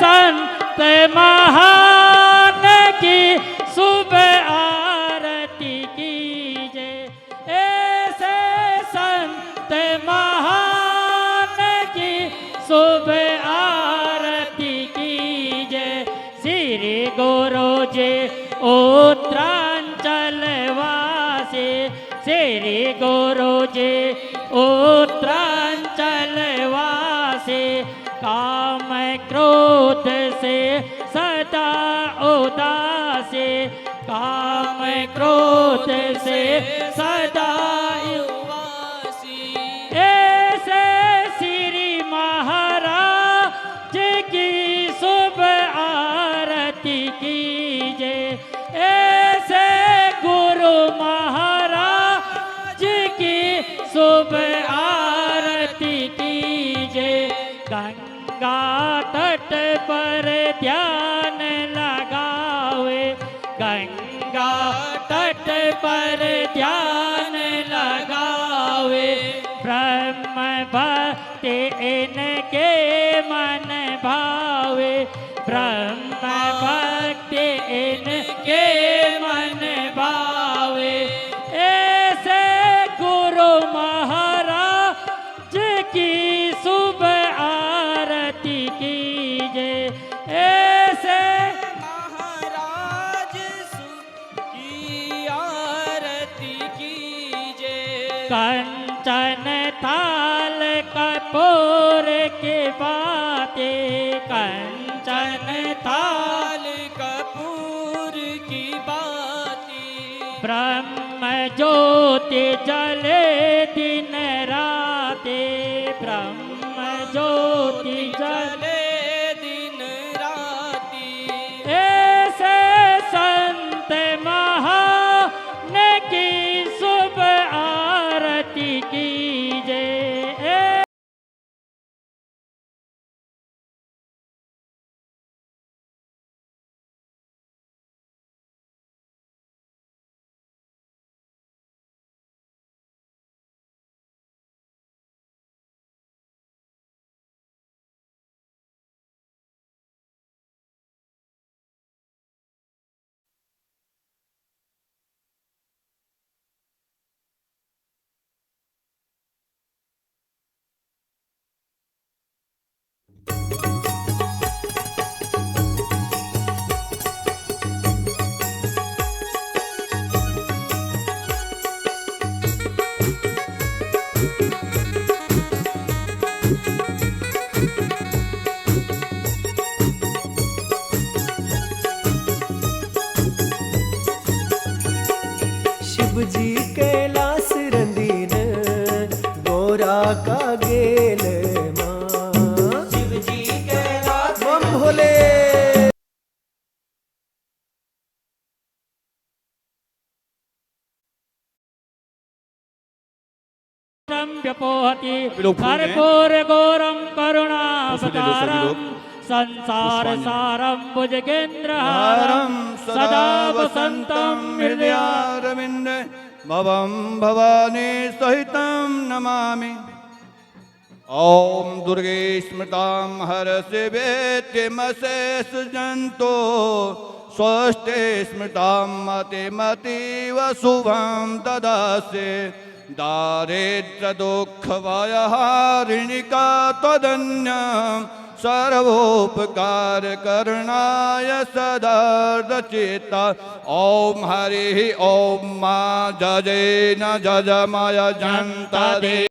संत महान की सुबह आरती कीजे, ऐसे संत महान की सुबह आरती कीजे। श्री गुरु जी उत्तरांचल वासी, श्री गुरु जी उत्तरांचल वासी, काम क्रोध से सदा उदासी, काम क्रोध से सदा उदासी। ऐसे श्री महाराज की शुभ आरती कीजे, ऐसे गुरु महाराज की शुभ आरती कीजे। गंगा तट पर ध्यान लगावे, गंगा तट पर ध्यान लगावे, ब्रह्म भक्ति इनके मन भावे, ब्रह्म भक्ति इनके मन भावे। ऐसे गुरु महाराज की शुभ आरती कीजे, ऐसे महाराज की आरती कीजे। कंचन थाल कपूर की बातें, कंचन थाल कपूर की बाती, ब्रह्म ज्योति जले दिन राते, ब्रह्म ज्योति जले दिन राती। ऐसे संत महान की शुभ आरती कीजे। शिव जी कैलाश रंदीन गोरा का गेल माँ। शिव जी कैलाश बम भोले। व्यपोहति लोग फूल हैं। कर्पूर गौरम सुन ले लो सभी करुणावतारम लोग। संसार पुष्पांजलि। सारम भुजगेन्द्रहारम हारं सदा वसंतम हृदया हृदयारविन्द भवं भवानी सहितं नमामि। ॐ दुर्गे स्मृतां हरसि वेत्यमशेष जन्तो स्वस्ते स्मृतां मतिमतीव शुभं ददासि। दारिद्र्य दुःख भयहारिणिका त्वदन्यं सर्वोपकार करणाय सदार्दचेता। ॐ हरिः ॐ मा जजेन जजमय जन्तदे।